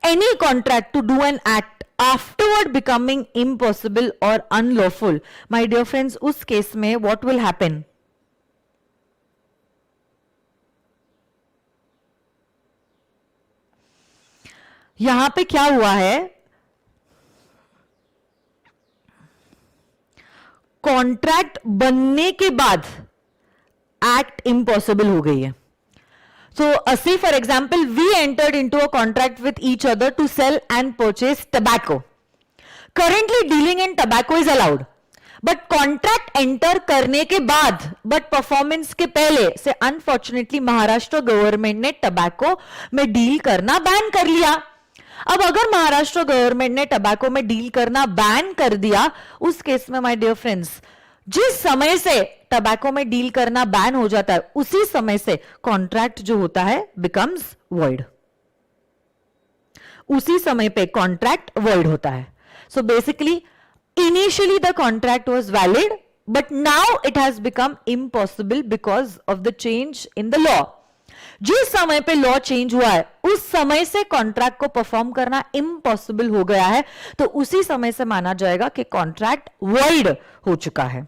any contract to do an act afterward becoming impossible और अनलॉफुल, माय डियर फ्रेंड्स, उस केस में व्हाट विल हैपन? यहां पे क्या हुआ है, कॉन्ट्रैक्ट बनने के बाद एक्ट इम्पॉसिबल हो गई है. So, say for example, we entered into a contract with each other to sell and purchase tobacco. Currently, dealing in tobacco is allowed. But contract enter करने के बाद, but performance के पहले से unfortunately महाराष्ट्र गवर्नमेंट ने tobacco में deal करना ban कर लिया. अब अगर महाराष्ट्र गवर्नमेंट ने टबैको में डील करना बैन कर दिया, उस केस में माय डियर फ्रेंड्स, जिस समय से टबैको में डील करना बैन हो जाता है, उसी समय से कॉन्ट्रैक्ट जो होता है बिकम्स वॉइड. उसी समय पे कॉन्ट्रैक्ट वॉइड होता है. So basically initially the contract was valid, but now it has become impossible because of the change in the law. जिस समय पे लॉ चेंज हुआ है, उस समय से कॉन्ट्रैक्ट को परफॉर्म करना इम्पॉसिबल हो गया है, तो उसी समय से माना जाएगा कि कॉन्ट्रैक्ट वॉइड हो चुका है.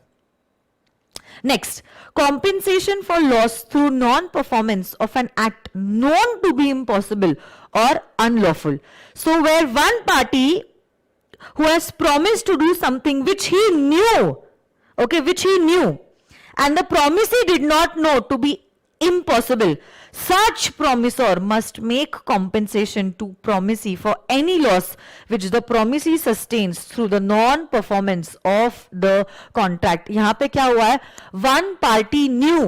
Next, compensation for loss through non performance of an act known to be impossible और unlawful. So where one party who has promised to do something which he knew, okay, which he knew, and the promisee did not know to be impossible, such promisor must make compensation to promisee for any loss which the promisee sustains through the non-performance of the contract. यहाँ पे क्या हुआ है? One party knew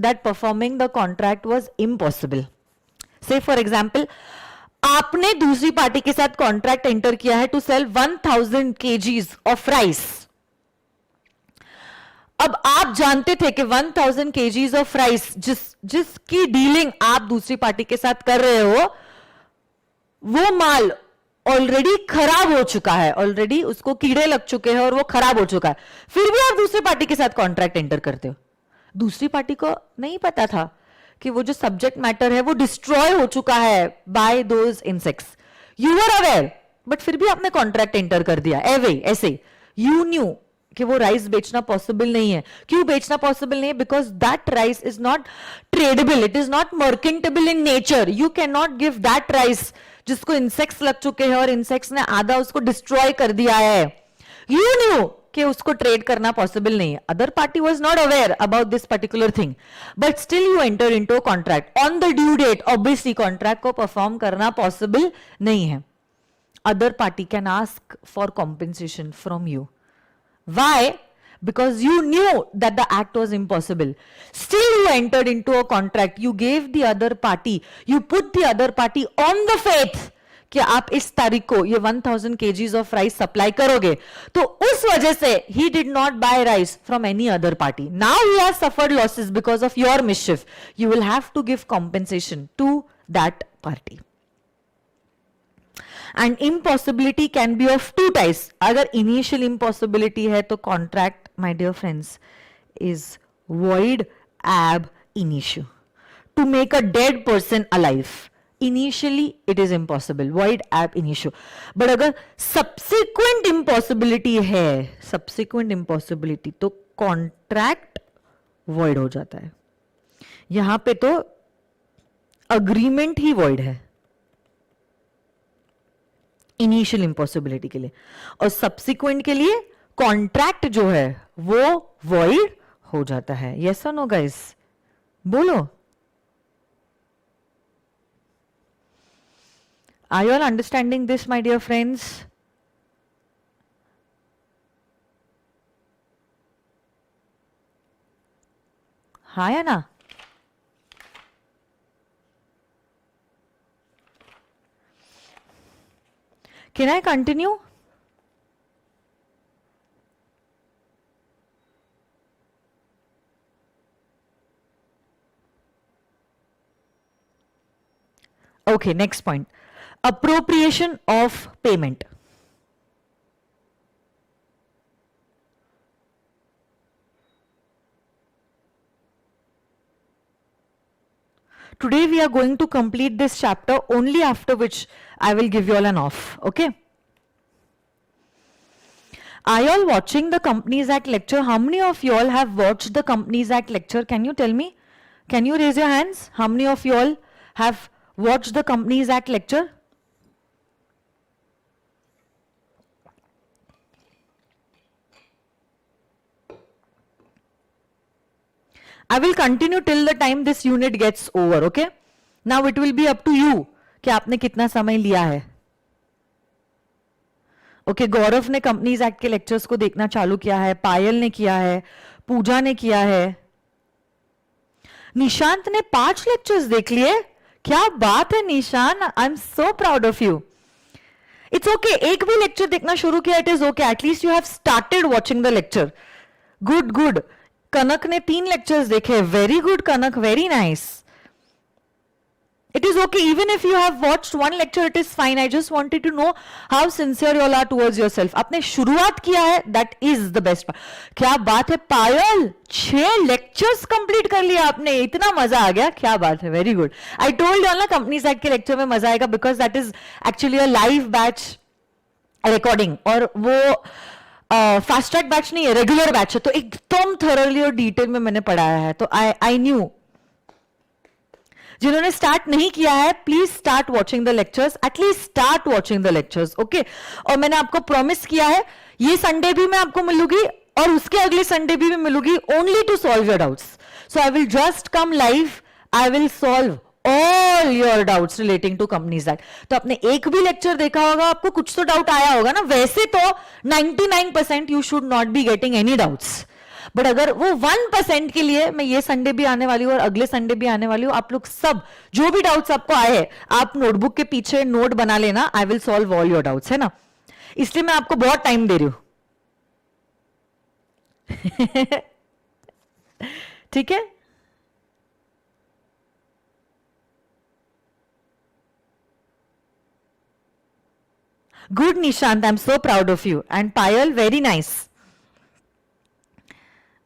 that performing the contract was impossible. Say for example, आपने दूसरी party के साथ contract enter किया है to sell 1000 kgs of rice. अब आप जानते थे कि 1000 kgs ऑफ राइस जिसकी डीलिंग आप दूसरी पार्टी के साथ कर रहे हो, वो माल ऑलरेडी खराब हो चुका है, ऑलरेडी उसको कीड़े लग चुके हैं और वो खराब हो चुका है. फिर भी आप दूसरी पार्टी के साथ कॉन्ट्रैक्ट एंटर करते हो. दूसरी पार्टी को नहीं पता था कि वो जो सब्जेक्ट मैटर है वो डिस्ट्रॉय हो चुका है by those insects. You were aware, but फिर भी आपने कॉन्ट्रैक्ट एंटर कर दिया. ऐसे यू न्यू कि वो राइस बेचना पॉसिबल नहीं है. क्यों बेचना पॉसिबल नहीं है? Because that rice is not tradeable, it is not merchantable in nature. You can not give that rice जिसको इंसेक्ट्स लग चुके हैं और इंसेक्ट्स ने आधा उसको डिस्ट्रॉय कर दिया है. यू न्यू कि उसको ट्रेड करना पॉसिबल नहीं है. Other party was not aware about this particular thing, but still you enter into a contract on the due date. Obviously contract को परफॉर्म करना पॉसिबल नहीं है. Other party can ask for compensation from you. Why? Because you knew that the act was impossible. Still you entered into a contract. You gave the other party, you put the other party on the faith कि आप इस तारीख को ये 1000 kgs of rice supply करोगे. तो उस वजह से he did not buy rice from any other party. Now he has suffered losses because of your mischief. You will have to give compensation to that party. And impossibility can be of two types. अगर initial impossibility है तो contract, my dear friends, is void ab initio. To make a dead person alive. Initially it is impossible, void ab initio. But अगर subsequent impossibility है, subsequent impossibility, तो contract void हो जाता है. यहां पे तो agreement ही void है इनिशियल इम्पॉसिबिलिटी के लिए, और सब्सिक्वेंट के लिए कॉन्ट्रैक्ट जो है वो वॉइड हो जाता है. यस और नो गाइस? बोलो. Are you all understanding this, my dear friends? हाँ या ना? Can I continue? Okay, next point. Appropriation of payment. Today we are going to complete this chapter, only after which I will give you all an off. Okay? Are you all watching the Companies Act lecture? How many of you all have watched the Companies Act lecture? Can you tell me? Can you raise your hands? How many of you all have watched the Companies Act lecture? I will continue till the time this unit gets over, okay? Now it will be up to you कि आपने कितना समय लिया है. Okay, गौरव ने companies act के lectures को देखना चालू किया है, पायल ने किया है, पूजा ने किया है, निशांत ने 5 लेक्चर्स देख लिए. क्या बात है Nishan, I am so proud of you. It's okay, एक भी लेक्चर देखना शुरू किया, it is okay, at least you have started watching the lecture. Good good. Kanak ने 3 लेक्चर्स देखे, very good Kanak, very nice. It is okay, even if you have watched one lecture, it is fine. I just wanted to know how sincere you all are towards yourself. आपने शुरुआत किया है, that is the best part. क्या बात है पायल, 6 lectures complete कर लिया आपने, इतना मजा आ गया, क्या बात है, very good. I told you all ना Companies Act के lecture में मजा आएगा because that is actually a live batch recording और वो फास्ट ट्रैक बैच नहीं है, रेगुलर बैच है, तो एकदम थॉरली और डिटेल में मैंने पढ़ाया है. तो आई न्यू. जिन्होंने स्टार्ट नहीं किया है, please start watching the lectures, at least start watching the lectures, okay. और मैंने आपको प्रॉमिस किया है, ये संडे भी मैं आपको मिलूंगी और उसके अगले संडे भी मैं मिलूंगी, only to solve your doubts. So I will just come live, I will solve all your doubts relating to companies act. तो आपने एक भी लेक्चर देखा होगा, आपको कुछ तो डाउट आया होगा ना. वैसे तो 99% you should not be getting any doubts, but अगर वो 1% के लिए मैं ये संडे भी आने वाली हूँ और अगले संडे भी आने वाली हूँ, आप लोग सब जो भी डाउट्स आपको आए हैं, आप नोटबुक के पीछे नोट बना लेना. आई will solve all your doubts, है ना. इसलिए मैं आपको बहुत टाइम दे रही हूं. ठीक है. Good Nishant, I am so proud of you. And Payal, very nice,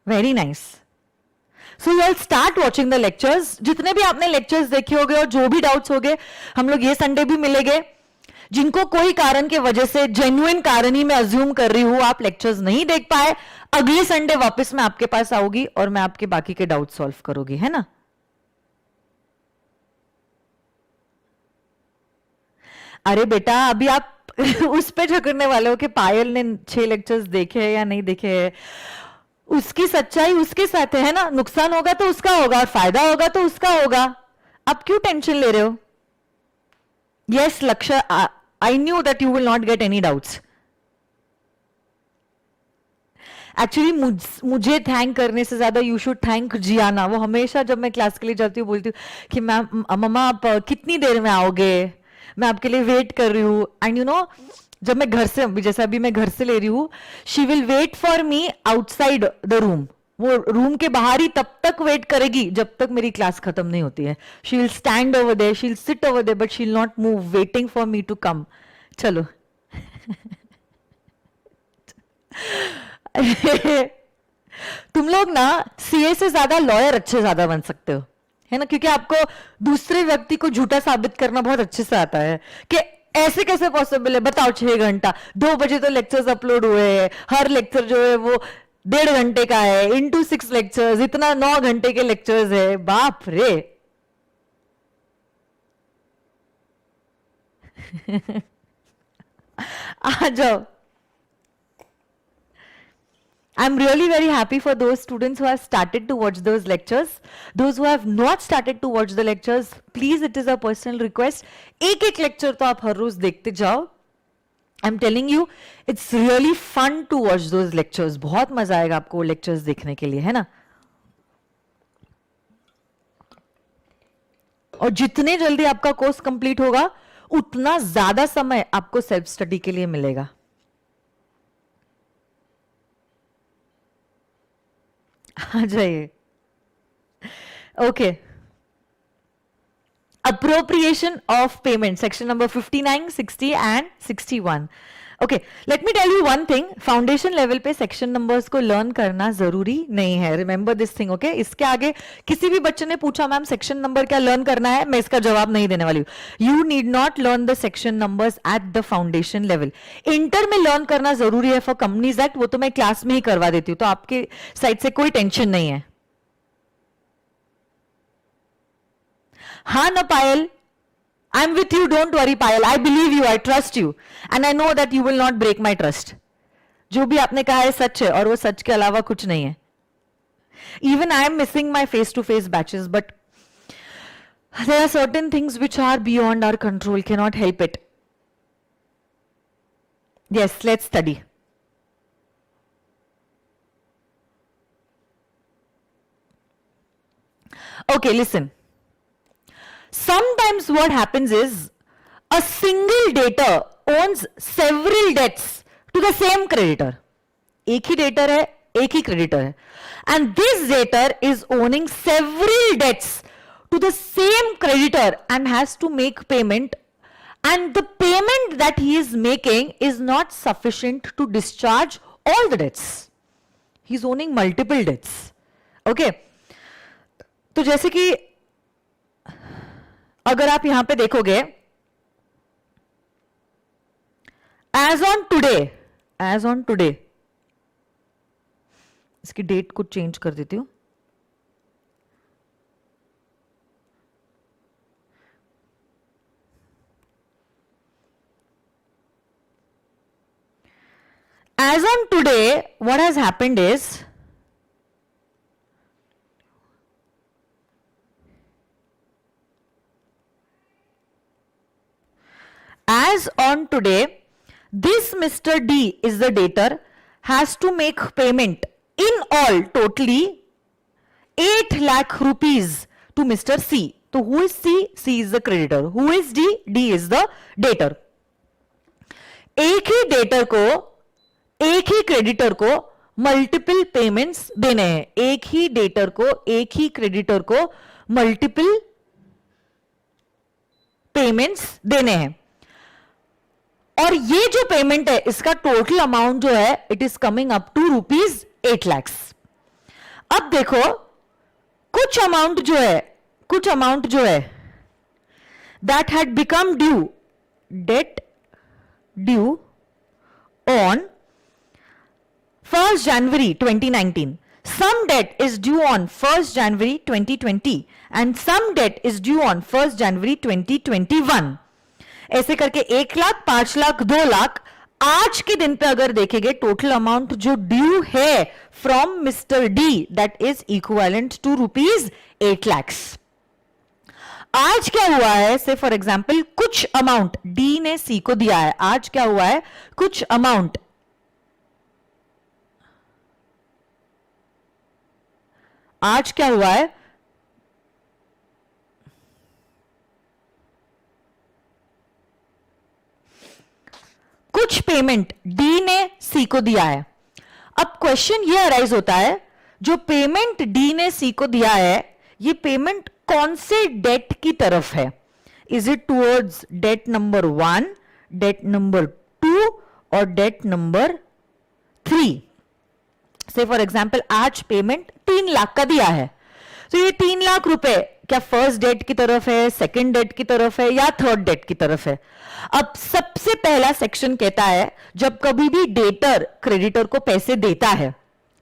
very nice. So you all start watching the lectures. जितने भी आपने लेक्चर्स देखे होंगे और जो भी डाउट्स होंगे, हम लोग ये संडे भी मिलेंगे. जिनको कोई कारण के वजह से, जेन्युइन कारण ही मैं अज्यूम कर रही हूं, आप लेक्चर्स नहीं देख पाए, अगले संडे वापस मैं आपके पास आऊंगी और मैं आपके बाकी के डाउट सॉल्व करूंगी, है ना. अरे बेटा, अभी आप उस पे झगड़ने वाले हो कि पायल ने 6 लेक्चर्स देखे हैं या नहीं देखे हैं. उसकी सच्चाई उसके साथ है ना. नुकसान होगा तो उसका होगा और फायदा होगा तो उसका होगा. आप क्यों टेंशन ले रहे हो. यस लक्ष्य, I knew that you will not get any doubts. Actually मुझे थैंक करने से ज्यादा यू शुड थैंक जियाना. वो हमेशा जब मैं क्लास के लिए जाती हूँ बोलती हूँ कि मैम, मम्मा आप कितनी देर में आओगे, मैं आपके लिए वेट कर रही हूँ. एंड यू नो, जब मैं घर से, जैसे अभी मैं घर से ले रही हूँ, she will wait for me outside the room. वो रूम के बाहर ही तब तक वेट करेगी जब तक मेरी क्लास खत्म नहीं होती है. She will stand over there, she will sit over there, but she will not move, waiting for me to come. चलो. तुम लोग ना सीए से ज्यादा लॉयर अच्छे ज्यादा बन सकते हो, है ना, क्योंकि आपको दूसरे व्यक्ति को झूठा साबित करना बहुत अच्छे से आता है कि ऐसे कैसे पॉसिबल है. बताओ, 6 घंटा, 2 बजे तो लेक्चर्स अपलोड हुए हैं, हर लेक्चर जो है वो 1.5 घंटे का है, इंटू 6 लेक्चर्स, इतना 9 घंटे के लेक्चर्स है. बाप रे. आ जाओ. I'm really very happy for those students who have started to watch those lectures. Those who have not started to watch the lectures, please, it is a personal request. एक lecture तो आप हर रोज देखते जाओ. I'm telling you, it's really fun to watch those lectures. बहुत मजा आएगा आपको lectures देखने के लिए, है ना? और जितने जल्दी आपका कोर्स कंप्लीट होगा, उतना ज्यादा समय आपको सेल्फ स्टडी के लिए मिलेगा. आ जाइए. Okay. Appropriation of payment, section number 59, 60 and 61. Okay, let me tell you one thing. Foundation level पे section numbers को learn करना जरूरी नहीं है. Remember this thing, okay? इसके आगे किसी भी बच्चे ने पूछा मैम section number क्या learn करना है, मैं इसका जवाब नहीं देने वाली हूँ. You need not learn the section numbers at the foundation level. Inter में learn करना जरूरी है for Companies Act, वो तो मैं क्लास में ही करवा देती हूँ, तो आपके साइड से कोई टेंशन नहीं है. हाँ ना पायल, I'm with you, don't worry Payal, I believe you, I trust you and I know that you will not break my trust. जो भी आपने कहा है सच है और वो सच के अलावा कुछ नहीं है. Even I am missing my face-to-face batches, but there are certain things which are beyond our control, cannot help it. Yes, let's study. Okay, listen. Sometimes what happens is a single debtor owns several debts to the same creditor. एक ही debtor है, एक ही creditor है. And this debtor is owning several debts to the same creditor and has to make payment. And the payment that he is making is not sufficient to discharge all the debts. He is owning multiple debts. Okay. तो जैसे कि अगर आप यहां पे देखोगे, as on today, इसकी date कुछ चेंज कर देती हूं. As on today, what has happened is, as on today, this Mr. D is the debtor, has to make payment in all totally 8 lakh rupees to Mr. C. So who is C? C is the creditor. Who is D? D is the debtor. एक ही debtor को, एक ही creditor को multiple payments देने हैं. एक ही debtor को, एक ही creditor को मल्टीपल पेमेंट्स देने हैं. और ये जो पेमेंट है, इसका टोटल अमाउंट जो है, it is coming up to rupees 8 lakhs. अब देखो, कुछ अमाउंट जो है that had become due, date due on 1st January 2019. Some debt is due on 1st January 2020 and some debt is due on 1st January 2021. ऐसे करके 1 लाख, 5 लाख, 2 लाख. आज के दिन पे अगर देखेंगे टोटल अमाउंट जो ड्यू है from mister D, that is equivalent to rupees 8 lakhs. आज क्या हुआ है, से फॉर एग्जाम्पल कुछ अमाउंट डी ने सी को दिया है. आज क्या हुआ है, कुछ अमाउंट आज क्या हुआ है, कुछ पेमेंट डी ने सी को दिया है. अब क्वेश्चन ये अराइज होता है, जो पेमेंट डी ने सी को दिया है, ये पेमेंट कौन से डेट की तरफ है? Is it towards date number 1, date number 2 और date number 3? Say for example आज पेमेंट 3 लाख का दिया है, तो ये 3 लाख रुपए क्या फर्स्ट डेट की तरफ है, सेकंड डेट की तरफ है या थर्ड डेट की तरफ है? अब सबसे पहला सेक्शन कहता है, जब कभी भी डेटर क्रेडिटर को पैसे देता है,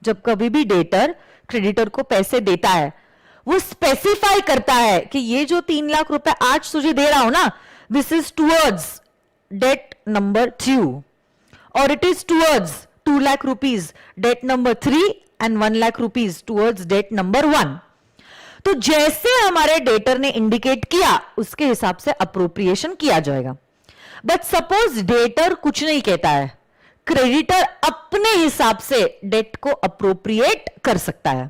जब कभी भी डेटर क्रेडिटर को पैसे देता है, वो स्पेसिफाई करता है कि ये जो 3 लाख रुपए आज तुझे दे रहा हूं ना, this is towards date number 2 और it is towards 2 lakh rupees debt number 3 and 1 lakh rupees towards debt number 1. तो जैसे हमारे डेटर ने इंडिकेट किया उसके हिसाब से अप्रोप्रिएशन किया जाएगा. बट सपोज डेटर कुछ नहीं कहता है, क्रेडिटर अपने हिसाब से डेट को अप्रोप्रिएट कर सकता है.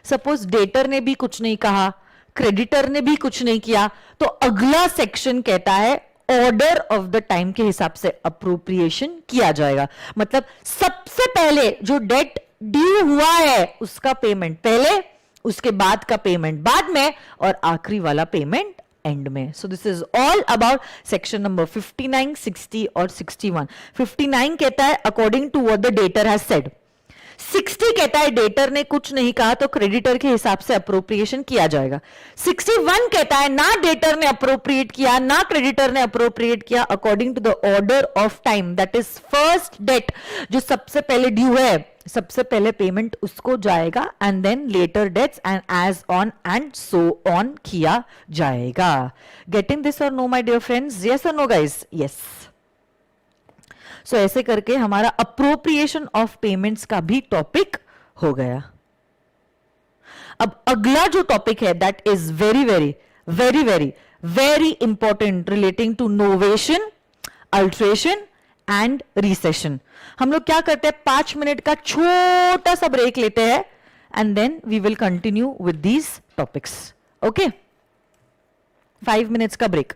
सपोज डेटर ने भी कुछ नहीं कहा, क्रेडिटर ने भी कुछ नहीं किया, तो अगला सेक्शन कहता है ऑर्डर ऑफ द टाइम के हिसाब से अप्रोप्रिएशन किया जाएगा. मतलब सबसे पहले जो डेट ड्यू हुआ है उसका पेमेंट पहले, उसके बाद का पेमेंट बाद में, और आखिरी वाला पेमेंट एंड में. So this is all about section number 59, 60 और 61. 59 कहता है according to what the debtor has said. 60 कहता है डेटर ने कुछ नहीं कहा तो क्रेडिटर के हिसाब से अप्रोप्रिएशन किया जाएगा. 61 कहता है ना डेटर ने अप्रोप्रिएट किया ना क्रेडिटर ने अप्रोप्रिएट किया, according to the order of time, that is first date जो सबसे पहले ड्यू है, सबसे पहले पेमेंट उसको जाएगा and then later dates and as on and so on किया जाएगा. गेटिंग दिस और no my dear friends? Yes और नो गाइस? यस. सो ऐसे करके हमारा अप्रोप्रिएशन ऑफ पेमेंट्स का भी टॉपिक हो गया. अब अगला जो टॉपिक है that is very very very very very important relating to novation, alteration and rescission. हम लोग क्या करते हैं, 5 मिनट का छोटा सा ब्रेक लेते हैं and then we will continue with these topics. Okay, 5 minutes का break.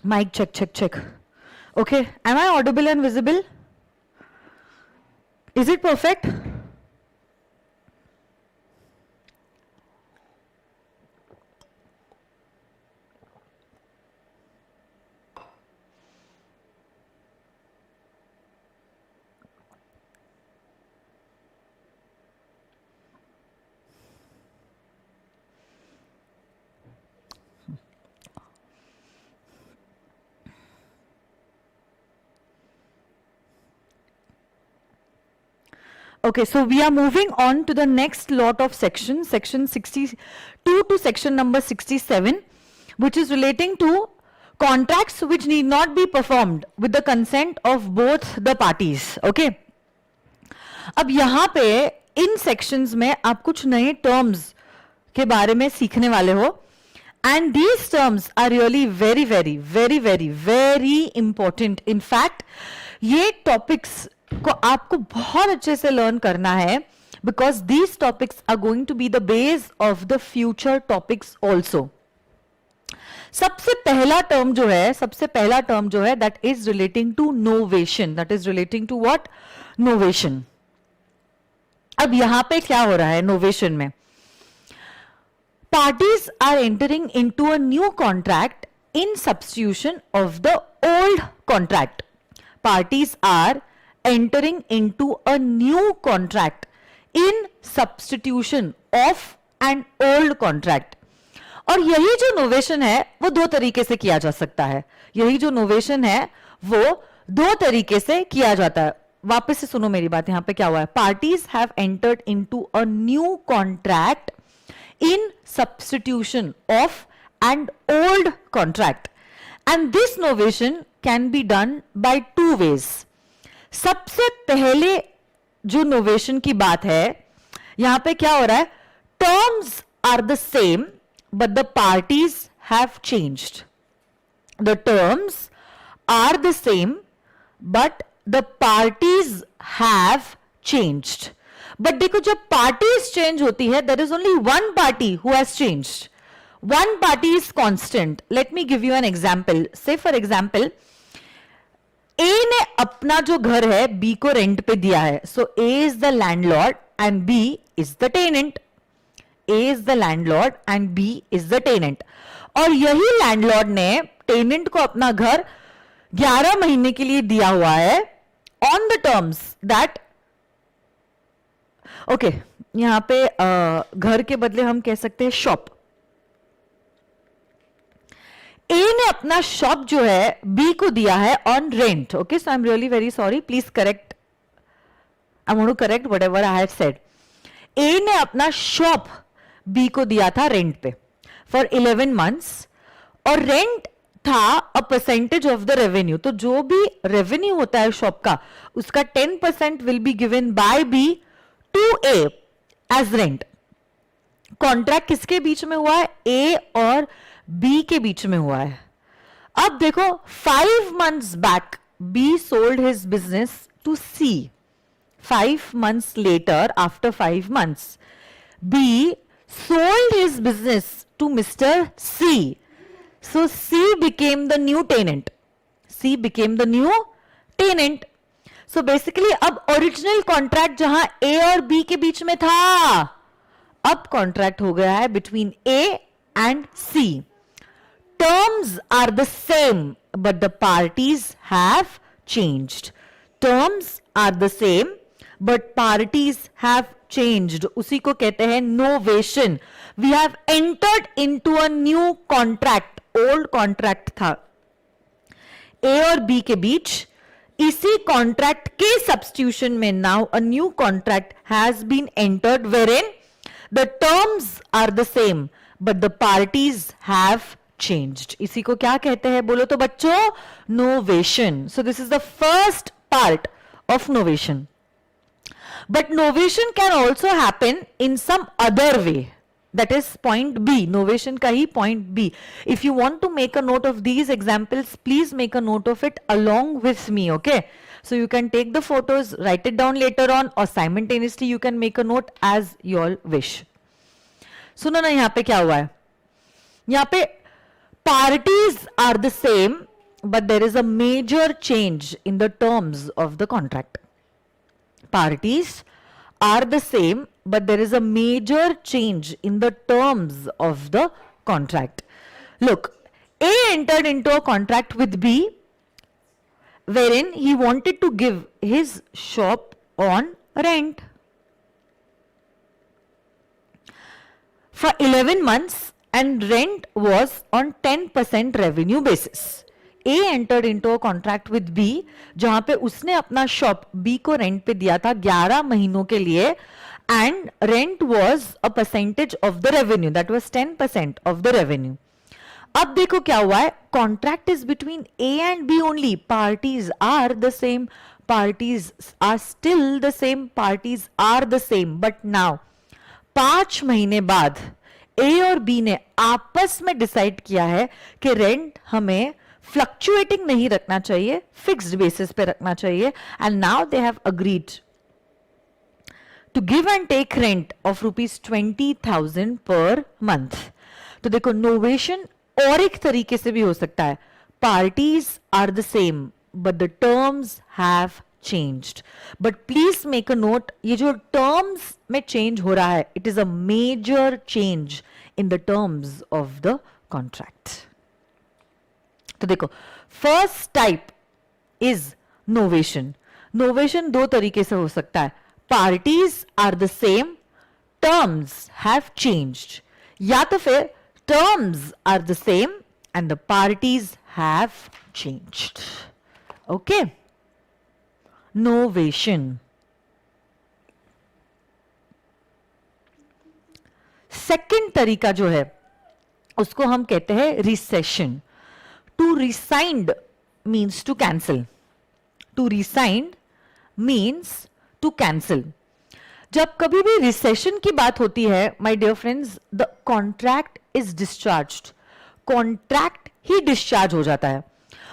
Mic check, check, check. Okay, am I audible and visible? Is it perfect? Okay, so we are moving on to the next lot of sections, section 62 to section number 67, which is relating to contracts which need not be performed with the consent of both the parties. Okay, अब यहाँ पे इन sections में आप कुछ नए terms के बारे में सीखने वाले हो, and these terms are really very very very very very important. In fact, ये topics को आपको बहुत अच्छे से लर्न करना है, because these topics are going to be the base of the future topics also. सबसे पहला टर्म जो है that is relating to novation. That is relating to what? Novation. अब यहां पे क्या हो रहा है नोवेशन में? Parties are entering into a new contract in substitution of the old contract. Parties are entering into a new contract in substitution of an old contract. और यही जो नोवेशन है वो दो तरीके से किया जा सकता है. यही जो नोवेशन है वो दो तरीके से किया जाता है. वापस से सुनो मेरी बात. यहां पे क्या हुआ है? Parties have entered into a new contract in substitution of an old contract, and this novation can be done by two ways. सबसे पहले जो नोवेशन की बात है, यहां पे क्या हो रहा है? Terms are the same but the parties have changed. The terms are the same but the parties have changed. But देखो, जब पार्टीज चेंज होती है, there is only one party who has changed. One party is constant. Let me give you an example. Say for example, A ने अपना जो घर है B को रेंट पे दिया है. So A is the landlord and B is the tenant. A is the landlord and B is the tenant. और यही लैंडलॉर्ड ने टेनेंट को अपना घर 11 महीने के लिए दिया हुआ है on the terms that, okay, यहां पे घर के बदले हम कह सकते हैं शॉप. ए ने अपना शॉप जो है बी को दिया है on rent. Okay, so I am really very sorry, please correct, I want to correct whatever I have said. A ने अपना शॉप बी को दिया था रेंट पे फॉर 11 मंथ्स, और रेंट था a percentage of the revenue. तो जो भी रेवेन्यू होता है शॉप का, उसका 10% will be given by B to A as rent. Contract किसके बीच में हुआ है? ए और बी के बीच में हुआ है. अब देखो, 5 months back B sold his business to C. 5 months later, after 5 months, B sold his business to Mr. C. So C became the new tenant. C became the new tenant. So basically, अब original contract जहां A और B के बीच में था, अब contract हो गया है between A and C. Terms are the same, but the parties have changed. Terms are the same, but parties have changed. उसी को कहते हैं novation. We have entered into a new contract. Old contract था A और B के बीच. इसी contract के substitution में now a new contract has been entered wherein the terms are the same, but the parties have changed. इसी को क्या कहते हैं बोलो तो बच्चों? Novation. So this is the first part of novation. But novation can also happen in some other way. That is point B. Novation का ही point B. If you want to make a note of these examples, please make a note of it along with me, okay? So you can take the photos, write it down later on, or simultaneously you can make a note as you all wish. सुनो ना, यहाँ पे क्या हुआ है? यहाँ पे parties are the same but there is a major change in the terms of the contract. Parties are the same, but there is a major change in the terms of the contract. Look, A entered into a contract with B wherein he wanted to give his shop on rent for 11 months and rent was on 10% revenue basis. A entered into a contract with B जहां पे उसने अपना shop B को rent पे दिया था 11 महीनों के लिए and rent was a percentage of the revenue, that was 10% of the revenue. अब देखो क्या हुआ है, contract is between A and B only, parties are the same, parties are still the same, parties are the same, but now 5 महीने बाद A और B ने आपस में डिसाइड किया है कि रेंट हमें फ्लक्चुएटिंग नहीं रखना चाहिए, फिक्स्ड बेसिस पे रखना चाहिए, and now they have agreed to give and take rent of ₹20,000 per month. तो देखो नोवेशन और एक तरीके से भी हो सकता है, parties are the same but the terms have changed. But please make a note, ये जो terms में change हो रहा है, it is a major change in the terms of the contract. तो देखो, first type is novation. Novation दो तरीके से हो सकता है, parties are the same, terms have changed, या तो फिर terms are the same and the parties have changed. Okay? Novation. Second तरीका जो है उसको हम कहते हैं rescission. To rescind means to cancel. To rescind means to cancel. जब कभी भी रिसेशन की बात होती है my dear friends, the contract is discharged. Contract ही डिस्चार्ज हो जाता है,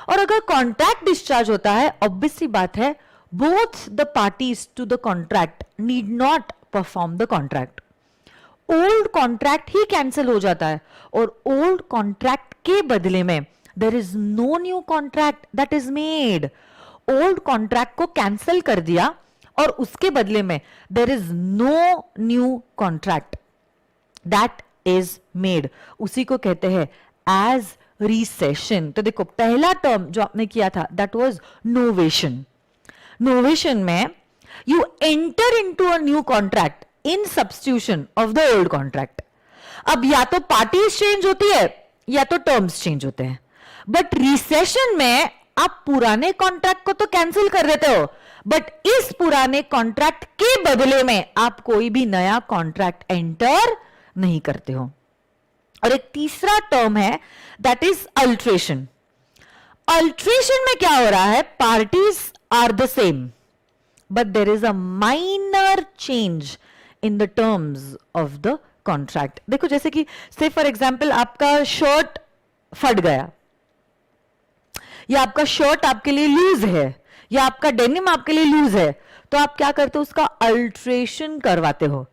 और अगर कॉन्ट्रैक्ट डिस्चार्ज होता है, ऑब्वियसली बात है, both the parties to the contract need not perform the contract. Old contract ही कैंसिल हो जाता है, और ओल्ड कॉन्ट्रैक्ट के बदले में there is no new contract that is made. Old contract को कैंसिल कर दिया और उसके बदले में there is no new contract that is made. उसी को कहते हैं एज रिसेशन. तो देखो पहला टर्म जो आपने किया था दैट वाज नोवेशन. नोवेशन में you enter into a new contract in substitution of the old contract. अब या तो पार्टीज चेंज होती है या तो टर्म्स चेंज होते हैं, बट रिसेशन में आप पुराने कॉन्ट्रैक्ट को तो कैंसिल कर देते हो, बट इस पुराने कॉन्ट्रैक्ट के बदले में आप कोई भी नया कॉन्ट्रैक्ट एंटर नहीं करते हो. और एक तीसरा टर्म है दैट इज अल्ट्रेशन. अल्ट्रेशन में क्या हो रहा है, parties are the same but there is a minor change in the terms of the contract. देखो जैसे कि से फॉर एग्जाम्पल आपका शर्ट फट गया, या आपका शर्ट आपके लिए लूज है, या आपका डेनिम आपके लिए लूज है, तो आप क्या करते हो, उसका अल्ट्रेशन करवाते हो.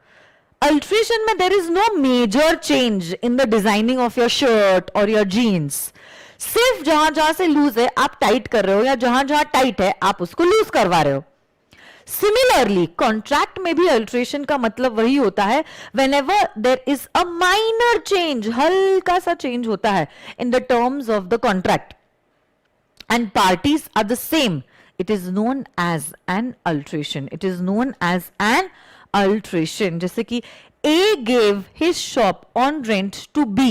अल्ट्रेशन में there is no major change in the designing of your shirt और योर जीन्स. सिर्फ जहां जहां से लूज है आप टाइट कर रहे हो, या जहां जहां टाइट है आप उसको लूज करवा रहे हो. सिमिलरली कॉन्ट्रैक्ट में भी अल्ट्रेशन का मतलब वही होता है, whenever there is a minor change, हल्का सा चेंज होता है in the terms of the contract and parties are the same, it is known as an alteration. It is known as an alteration. जैसे कि A gave his shop on rent to B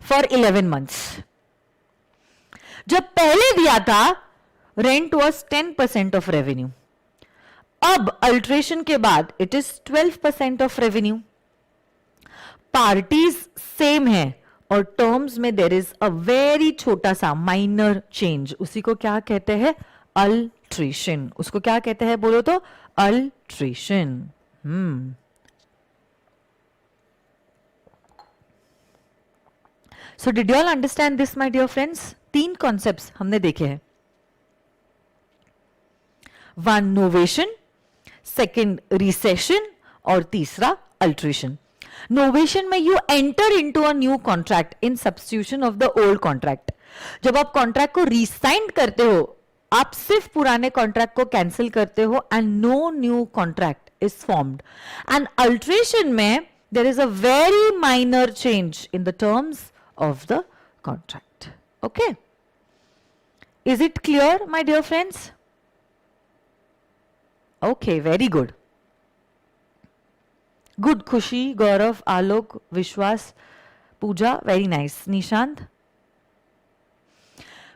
for 11 months. जब पहले दिया था rent was 10% of revenue. अब alteration के बाद it is 12% of revenue. Parties same है और टर्म्स में देयर इज अ वेरी छोटा सा माइनर चेंज. उसी को क्या कहते हैं, अल्ट्रेशन. उसको क्या कहते हैं बोलो तो, alteration. So did you all understand this my dear friends? 3 concepts हमने देखे हैं. वन नोवेशन, सेकेंड रिसेशन और तीसरा अल्ट्रेशन. नोवेशन में you enter into a new contract in substitution of the old contract. जब आप कॉन्ट्रैक्ट को रीसाइन करते हो, आप सिर्फ पुराने कॉन्ट्रैक्ट को कैंसिल करते हो and no new contract is formed. And alteration में there is a very minor change in the terms of the contract. Okay, is it clear my dear friends? Okay, very good. Good. Khushi, Gaurav, आलोक, विश्वास, पूजा, very nice. Nishant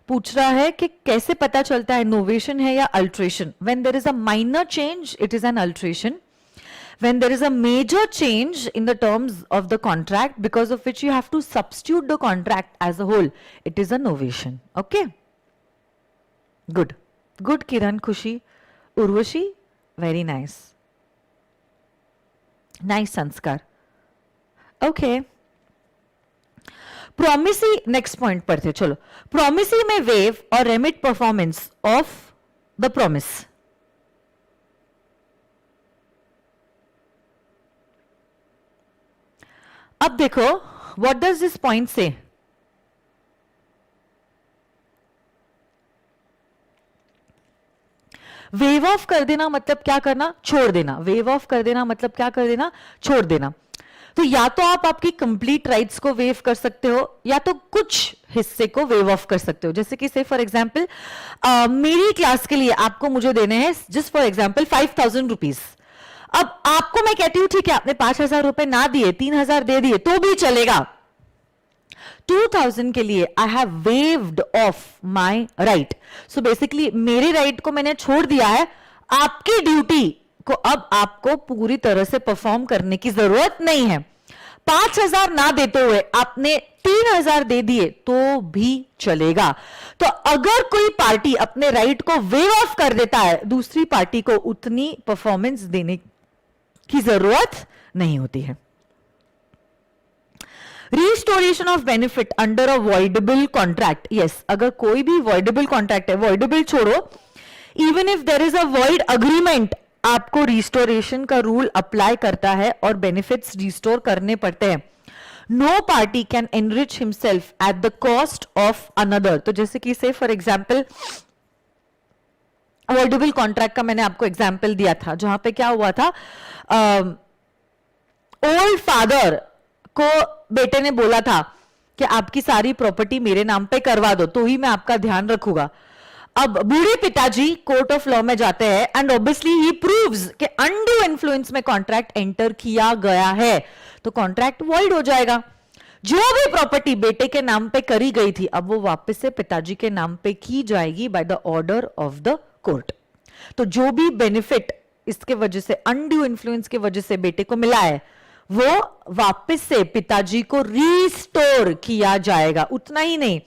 पूछ रहा है कि कैसे पता चलता है इनोवेशन है या alteration. When there is a minor change it is an alteration. When there is a major change in the terms of the contract because of which you have to substitute the contract as a whole, it is a novation. Okay, good. Good Kiran, Khushi, Urvashi, very nice. Nice Sanskar. Okay, promisee next point पर थे. चलो, promisee में waive or remit performance of the promise. अब देखो, what does this point से? Wave of कर देना मतलब क्या करना? छोड़ देना. वेव ऑफ कर देना मतलब क्या कर देना? छोड़ देना. तो या तो आप आपकी कंप्लीट राइट्स को वेव कर सकते हो या तो कुछ हिस्से को वेव ऑफ कर सकते हो. जैसे कि से फॉर एग्जांपल मेरी क्लास के लिए आपको मुझे देने हैं जस्ट फॉर एग्जांपल 5,000 रुपीज. अब आपको मैं कहती हूं ठीक है, आपने 5,000 रुपए ना दिए, 3,000 दे दिए तो भी चलेगा. 2,000 के लिए I have waived of my right. So basically मेरे राइट को मैंने छोड़ दिया है. आपकी ड्यूटी को अब आपको पूरी तरह से परफॉर्म करने की जरूरत नहीं है. 5,000 ना देते हुए आपने 3,000 दे दिए तो भी चलेगा. तो अगर कोई पार्टी अपने राइट को वेव ऑफ कर देता है, दूसरी पार्टी को उतनी परफॉर्मेंस देने की जरूरत नहीं होती है. Restoration of benefit under a voidable contract. Yes, अगर कोई भी वॉइडेबल कॉन्ट्रैक्ट है, वॉइडेबल छोड़ो, even if there is a void agreement, आपको रिस्टोरेशन का रूल अप्लाई करता है और बेनिफिट्स रिस्टोर करने पड़ते हैं. No party can enrich himself at the cost of another. तो जैसे कि से फॉर एग्जांपल अवॉइडेबल कॉन्ट्रैक्ट का मैंने आपको एग्जांपल दिया था, जहां पे क्या हुआ था, ओल्ड फादर को बेटे ने बोला था कि आपकी सारी प्रॉपर्टी मेरे नाम पे करवा दो तो ही मैं आपका ध्यान रखूंगा. अब बूढ़े पिताजी कोर्ट ऑफ लॉ में जाते हैं एंड ऑब्वियसली ही प्रूव्स कि अनड्यू इन्फ्लुएंस में कॉन्ट्रैक्ट एंटर किया गया है, तो कॉन्ट्रैक्ट वॉइड हो जाएगा. जो भी प्रॉपर्टी बेटे के नाम पे करी गई थी अब वो वापस से पिताजी के नाम पे की जाएगी by the order of the court. तो जो भी बेनिफिट इसके वजह से, अनड्यू इन्फ्लुएंस की वजह से बेटे को मिला है, वो वापस से पिताजी को रिस्टोर किया जाएगा. उतना ही नहीं,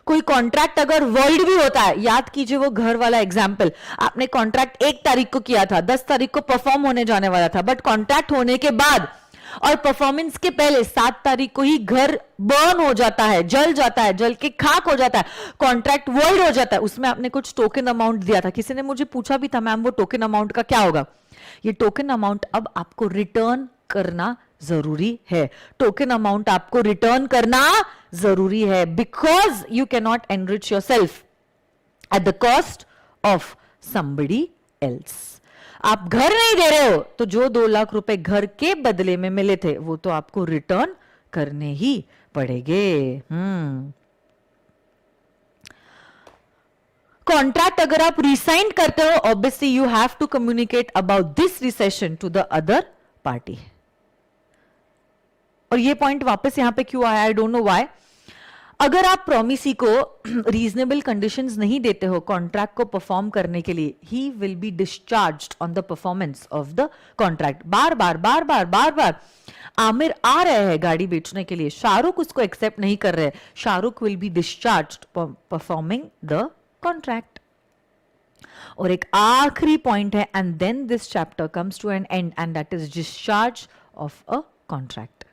कोई कॉन्ट्रैक्ट अगर वॉइड भी होता है, याद कीजिए वो घर वाला एग्जाम्पल, आपने कॉन्ट्रैक्ट 1 तारीख को किया था, 10 तारीख को परफॉर्म होने जाने वाला था, बट कॉन्ट्रैक्ट होने के बाद और परफॉर्मेंस के पहले 7 तारीख को ही घर बर्न हो जाता है, जल जाता है, जल के खाक हो जाता है, कॉन्ट्रैक्ट वॉइड हो जाता है. उसमें आपने कुछ टोकन अमाउंट दिया था. किसी ने मुझे पूछा भी था, मैम वो टोकन अमाउंट का क्या होगा? ये टोकन अमाउंट अब आपको रिटर्न करना जरूरी है. टोकन अमाउंट आपको रिटर्न करना जरूरी है because you can not enrich yourself at the cost of somebody else. आप घर नहीं दे रहे हो तो जो 2 लाख रुपए घर के बदले में मिले थे वो तो आपको रिटर्न करने ही पड़ेंगे. कॉन्ट्रैक्ट अगर आप रिसाइन करते हो, obviously you have to communicate about this rescission to the other party. और ये पॉइंट वापस यहां पे क्यों आया, आई डोंट नो व्हाई. अगर आप प्रोमिसी को रीजनेबल कंडीशंस नहीं देते हो कॉन्ट्रैक्ट को परफॉर्म करने के लिए, he will be discharged on the performance of the contract. बार बार बार बार बार बार आमिर आ रहे हैं गाड़ी बेचने के लिए, शाहरुख उसको एक्सेप्ट नहीं कर रहे, Shahrukh will be discharged performing the contract. और एक आखिरी पॉइंट है, and then this chapter comes to an end and that is discharge of a contract.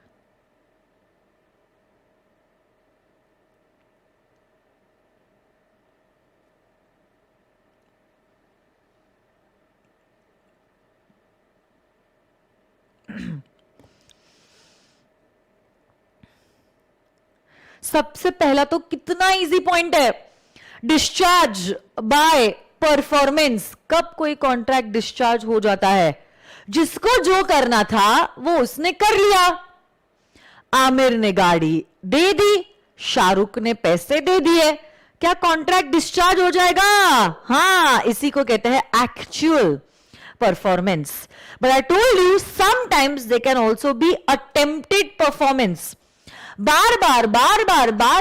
सबसे पहला तो कितना इजी पॉइंट है, डिस्चार्ज बाय परफॉर्मेंस। कब कोई कॉन्ट्रैक्ट डिस्चार्ज हो जाता है, जिसको जो करना था वो उसने कर लिया। आमिर ने गाड़ी दे दी, शाहरुख ने पैसे दे दिए, क्या कॉन्ट्रैक्ट डिस्चार्ज हो जाएगा? हाँ, इसी को कहते हैं actual performance. But I told you sometimes they can also B attempted performance. Bar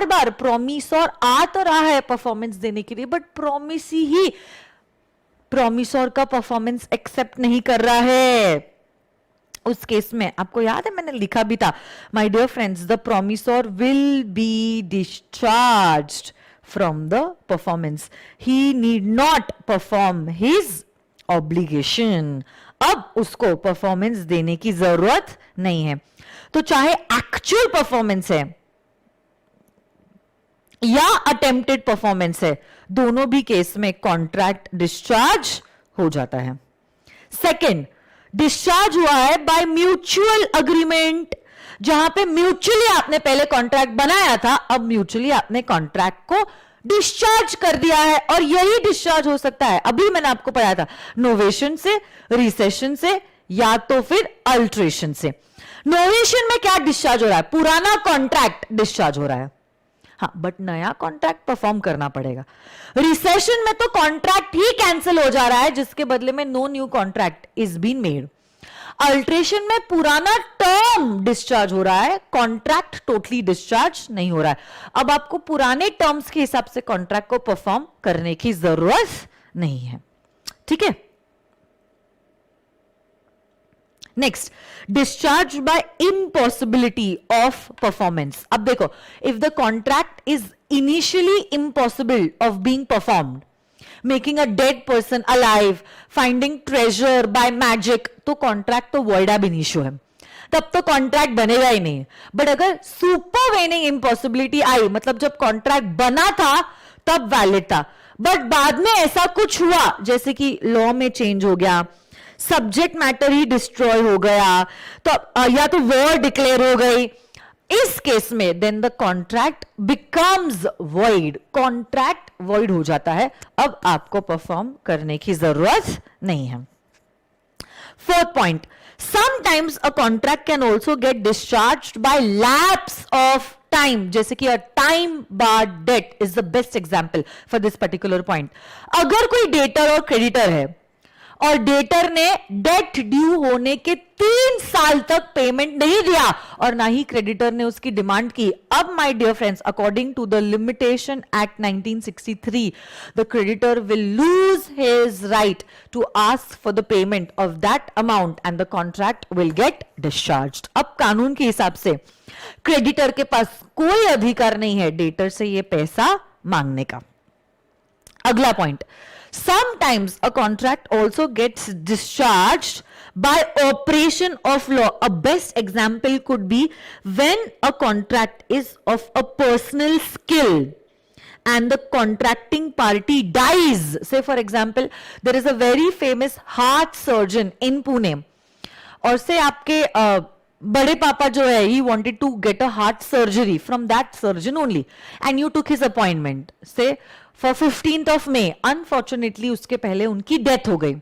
bar promise और आ तो रहा है परफॉर्मेंस देने के लिए, बट प्रॉमिस ही प्रॉमिसर का परफॉर्मेंस एक्सेप्ट नहीं कर रहा है। उस केस में आपको याद है मैंने लिखा भी था, my dear friends, the promisor will be discharged from the performance, he need not perform his obligation. अब उसको परफॉर्मेंस देने की जरूरत नहीं है। तो चाहे एक्चुअल परफॉर्मेंस है या अटेम्प्टेड परफॉर्मेंस है, दोनों भी केस में कॉन्ट्रैक्ट डिस्चार्ज हो जाता है। सेकंड, डिस्चार्ज हुआ है बाय म्यूचुअल अग्रीमेंट, जहां पे म्यूचुअली आपने पहले कॉन्ट्रैक्ट बनाया था, अब म्यूचुअली आपने कॉन्ट्रैक्ट को डिस्चार्ज कर दिया है, और यही डिस्चार्ज हो सकता है, अभी मैंने आपको पढ़ाया था, नोवेशन से, रिसेशन से, या तो फिर अल्ट्रेशन से। नोवेशन में क्या डिस्चार्ज हो रहा है, पुराना कॉन्ट्रैक्ट डिस्चार्ज हो रहा है, हाँ, बट नया कॉन्ट्रैक्ट परफॉर्म करना पड़ेगा। रिसेशन में तो कॉन्ट्रैक्ट ही कैंसिल हो जा रहा है, जिसके बदले में no new contract is been made. Alteration में पुराना टर्म डिस्चार्ज हो रहा है, कॉन्ट्रैक्ट टोटली डिस्चार्ज नहीं हो रहा है। अब आपको पुराने टर्म्स के हिसाब से कॉन्ट्रैक्ट को परफॉर्म करने की जरूरत नहीं है, ठीक है। Next, discharge by impossibility of performance. अब देखो, if the contract is initially impossible of being performed, making a dead person alive, finding treasure by magic, तो कॉन्ट्रैक्ट तो वर्ड एब इनिशियो है, तब तो कॉन्ट्रैक्ट बनेगा ही नहीं। बट अगर सुपरवेनिंग इम्पॉसिबिलिटी आई, मतलब जब कॉन्ट्रैक्ट बना था तब वैलिड था, बट बाद में ऐसा कुछ हुआ जैसे कि लॉ में चेंज हो गया, सब्जेक्ट मैटर ही डिस्ट्रॉय हो गया, तो या तो वॉर डिक्लेयर हो गई, इस केस में then the contract becomes void, contract void हो जाता है, अब आपको परफॉर्म करने की जरूरत नहीं है। Fourth point, sometimes a contract can also get discharged by lapse of time, जैसे कि a time barred debt is the best example for this particular point. अगर कोई डेटर और क्रेडिटर है और डेटर ने डेट ड्यू होने के 3 साल तक पेमेंट नहीं दिया और ना ही क्रेडिटर ने उसकी डिमांड की, अब my dear friends, according to the Limitation Act 1963, the creditor will lose his right to ask for the payment of that amount and the contract will get discharged. अब कानून के हिसाब से क्रेडिटर के पास कोई अधिकार नहीं है डेटर से ये पैसा मांगने का। अगला point, sometimes a contract also gets discharged by operation of law. A best example could be when a contract is of a personal skill and the contracting party dies. Say for example, there is a very famous heart surgeon in Pune, और से आपके बड़े पापा जो है, he wanted to get a heart surgery from that surgeon only, and you took his appointment, say for 15th of May. Unfortunately, उसके पहले उनकी डेथ हो गई.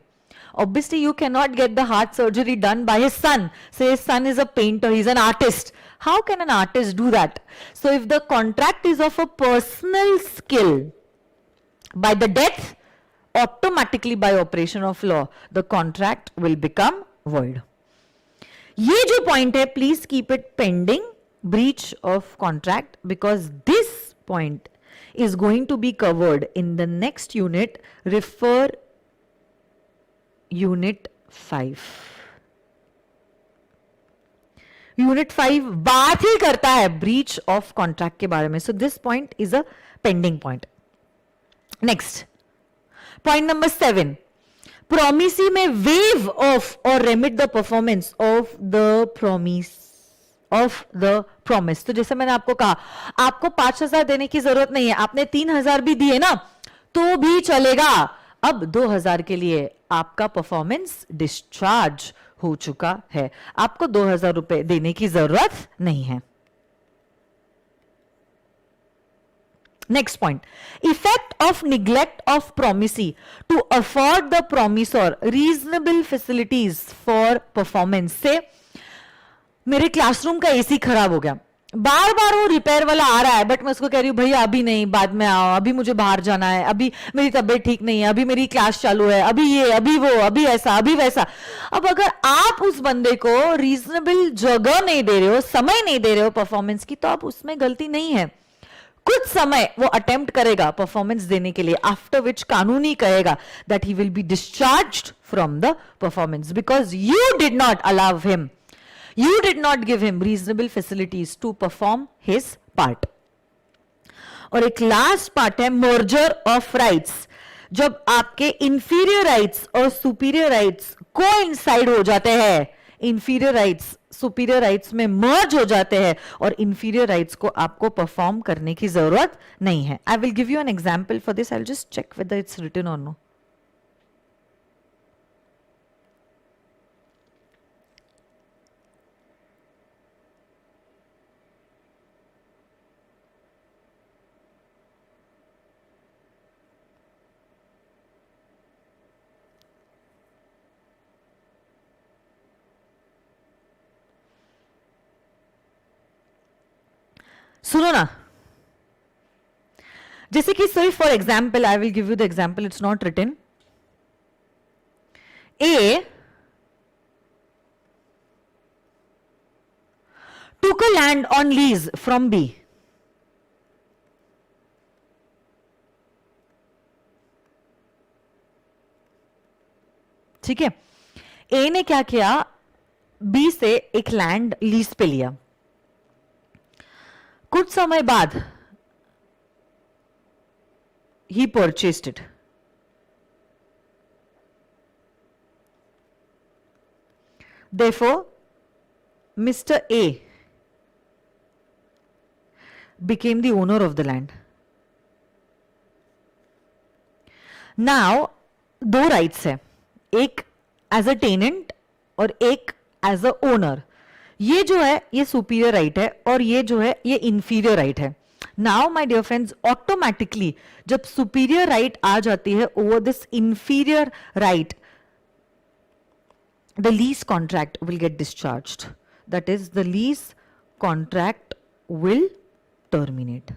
Obviously, you cannot get the heart surgery done by his son. Say his son is a painter, he's an artist. How can an artist do that? So if the contract is of a personal skill, by the death, automatically by operation of law, the contract will become void. ये जो point है, please keep it pending, breach of contract, because this point is going to be covered in the next unit. Refer unit 5. Unit 5 बात ही करता है breach of contract के बारे में. So this point is a pending point. Next, point number 7. Promisee may waive off or remit the performance of the promise. Of the promise. तो जैसे मैंने आपको कहा, आपको 5,000 देने की जरूरत नहीं है, आपने 3,000 भी दिए ना तो भी चलेगा. अब 2,000 के लिए आपका परफॉर्मेंस डिस्चार्ज हो चुका है, आपको 2,000 रुपए देने की जरूरत नहीं है. Next point, effect of neglect of promisee to afford the promisor reasonable facilities for performance. से मेरे क्लासरूम का एसी खराब हो गया, बार बार वो रिपेयर वाला आ रहा है, बट मैं उसको कह रही हूँ भैया अभी नहीं, बाद में आओ, अभी मुझे बाहर जाना है, अभी मेरी तबीयत ठीक नहीं है, अभी मेरी क्लास चालू है, अभी ये, अभी वो, अभी ऐसा, अभी वैसा. अब अगर आप उस बंदे को रीजनेबल जगह नहीं दे रहे हो, समय नहीं दे रहे हो परफॉर्मेंस की, तो अब उसमें गलती नहीं है. कुछ समय वो अटेम्प्ट करेगा परफॉर्मेंस देने के लिए, आफ्टर विच कानूनी कहेगा that he will be discharged from the performance because you did not allow him, you did not give him reasonable facilities to perform his part. और एक लास्ट पार्ट है merger of rights. जब आपके inferior rights और superior rights coincide हो जाते हैं, inferior rights superior rights में merge हो जाते हैं और inferior rights को आपको perform करने की जरूरत नहीं है. I will give you an example for this. I'll just check whether it's written or no. सुनो ना, जैसे कि sir for example I will give you the example, it's not written. A took a land on lease from B. ठीक है, ए ने क्या किया, B से एक लैंड लीज पे लिया. कुछ समय बाद he purchased it. Therefore, Mr. A became the owner of the land. Now, दो राइट्स है, एक एज अ टेनेंट और एक एज अ ओनर. ये जो है ये सुपीरियर राइट है और ये जो है ये इंफीरियर राइट है. Now my dear friends, automatically जब सुपीरियर राइट आ जाती है over this inferior right, the lease contract will get discharged. That is, the lease contract will terminate.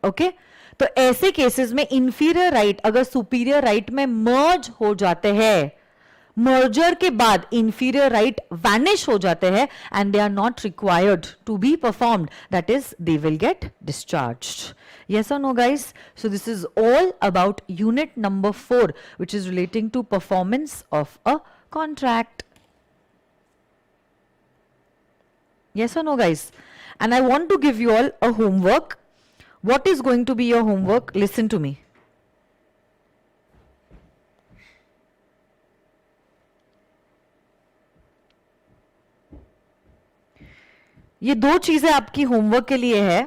Okay? तो ऐसे केसेस में इंफीरियर राइट अगर सुपीरियर राइट में मर्ज हो जाते हैं, मर्जर के बाद इंफीरियर राइट वैनिश हो जाते हैं and they are not required to be performed, that is they will get discharged. Yes or no, guys? So this is all about unit number 4, which is relating to performance of a contract. Yes or no, guys? And I want to give you all a homework. What is going to be your homework? Listen to me. ये दो चीजें आपकी homework के लिए है.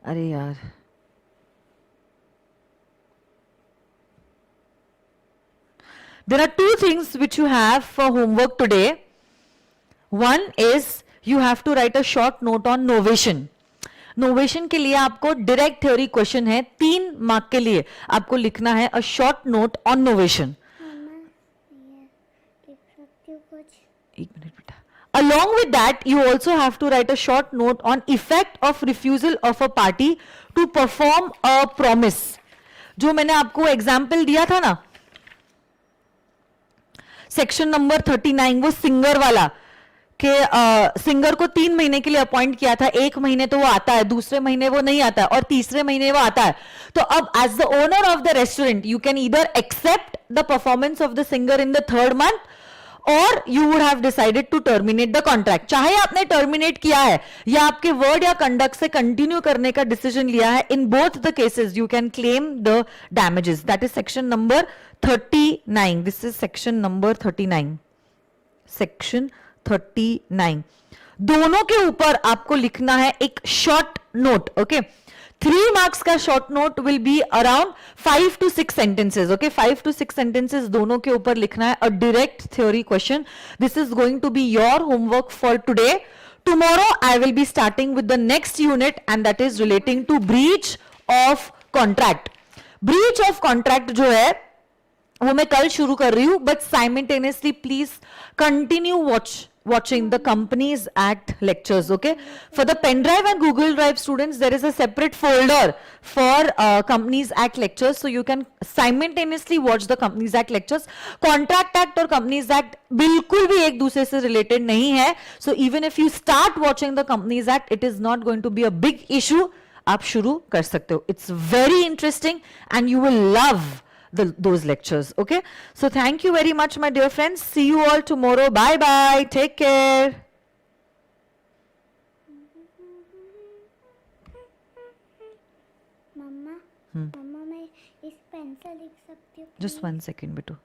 अरे यार, there are two things which you have for homework today. One is you have to write a short note on novation. Novation के लिए आपको डायरेक्ट थ्योरी क्वेश्चन है, 3 मार्क के लिए आपको लिखना है a short note on novation. एक मिनट बेटा. Along with that, you also have to write a short note on effect of refusal of a party to perform a promise. जो मैंने आपको एग्जाम्पल दिया था ना, सेक्शन नंबर 39, वो singer वाला कि सिंगर को 3 महीने के लिए अपॉइंट किया था, 1 महीने तो वो आता है, दूसरे महीने वो नहीं आता है और तीसरे महीने वो आता है. तो अब as the owner of the restaurant you can either accept the performance of the singer in the 3rd month और you would have decided to terminate the contract. चाहे आपने टर्मिनेट किया है या आपके वर्ड या कंडक्ट से कंटिन्यू करने का डिसीजन लिया है, in both the cases you can claim the damages. That is section number 39. This is section number 39. Section 39। दोनों के ऊपर आपको लिखना है एक शॉर्ट नोट, ओके। 3 मार्क्स का short note will be around 5 to 6 sentences, okay. 5 to 6 sentences दोनों के ऊपर लिखना है, a direct theory question. This is going to be your homework for today. Tomorrow I will be starting with the next unit and that is relating to breach of contract. Breach of contract जो है वो मैं कल शुरू कर रही हूं, but simultaneously please continue watching the Companies Act lectures, okay? For the pen drive and Google Drive students, there is a separate folder for Companies Act lectures, so you can simultaneously watch the Companies Act lectures. Contract Act और Companies Act बिल्कुल भी एक दूसरे से related नहीं है, so even if you start watching the Companies Act, it is not going to be a big issue. आप शुरू कर सकते हो. It's very interesting and you will love those lectures, okay? So thank you very much, my dear friends. See you all tomorrow. Bye bye. Take care. मम्मा, मम्मा मैं इस pen से लिख सकती हूँ? Just 1 second, बेटू.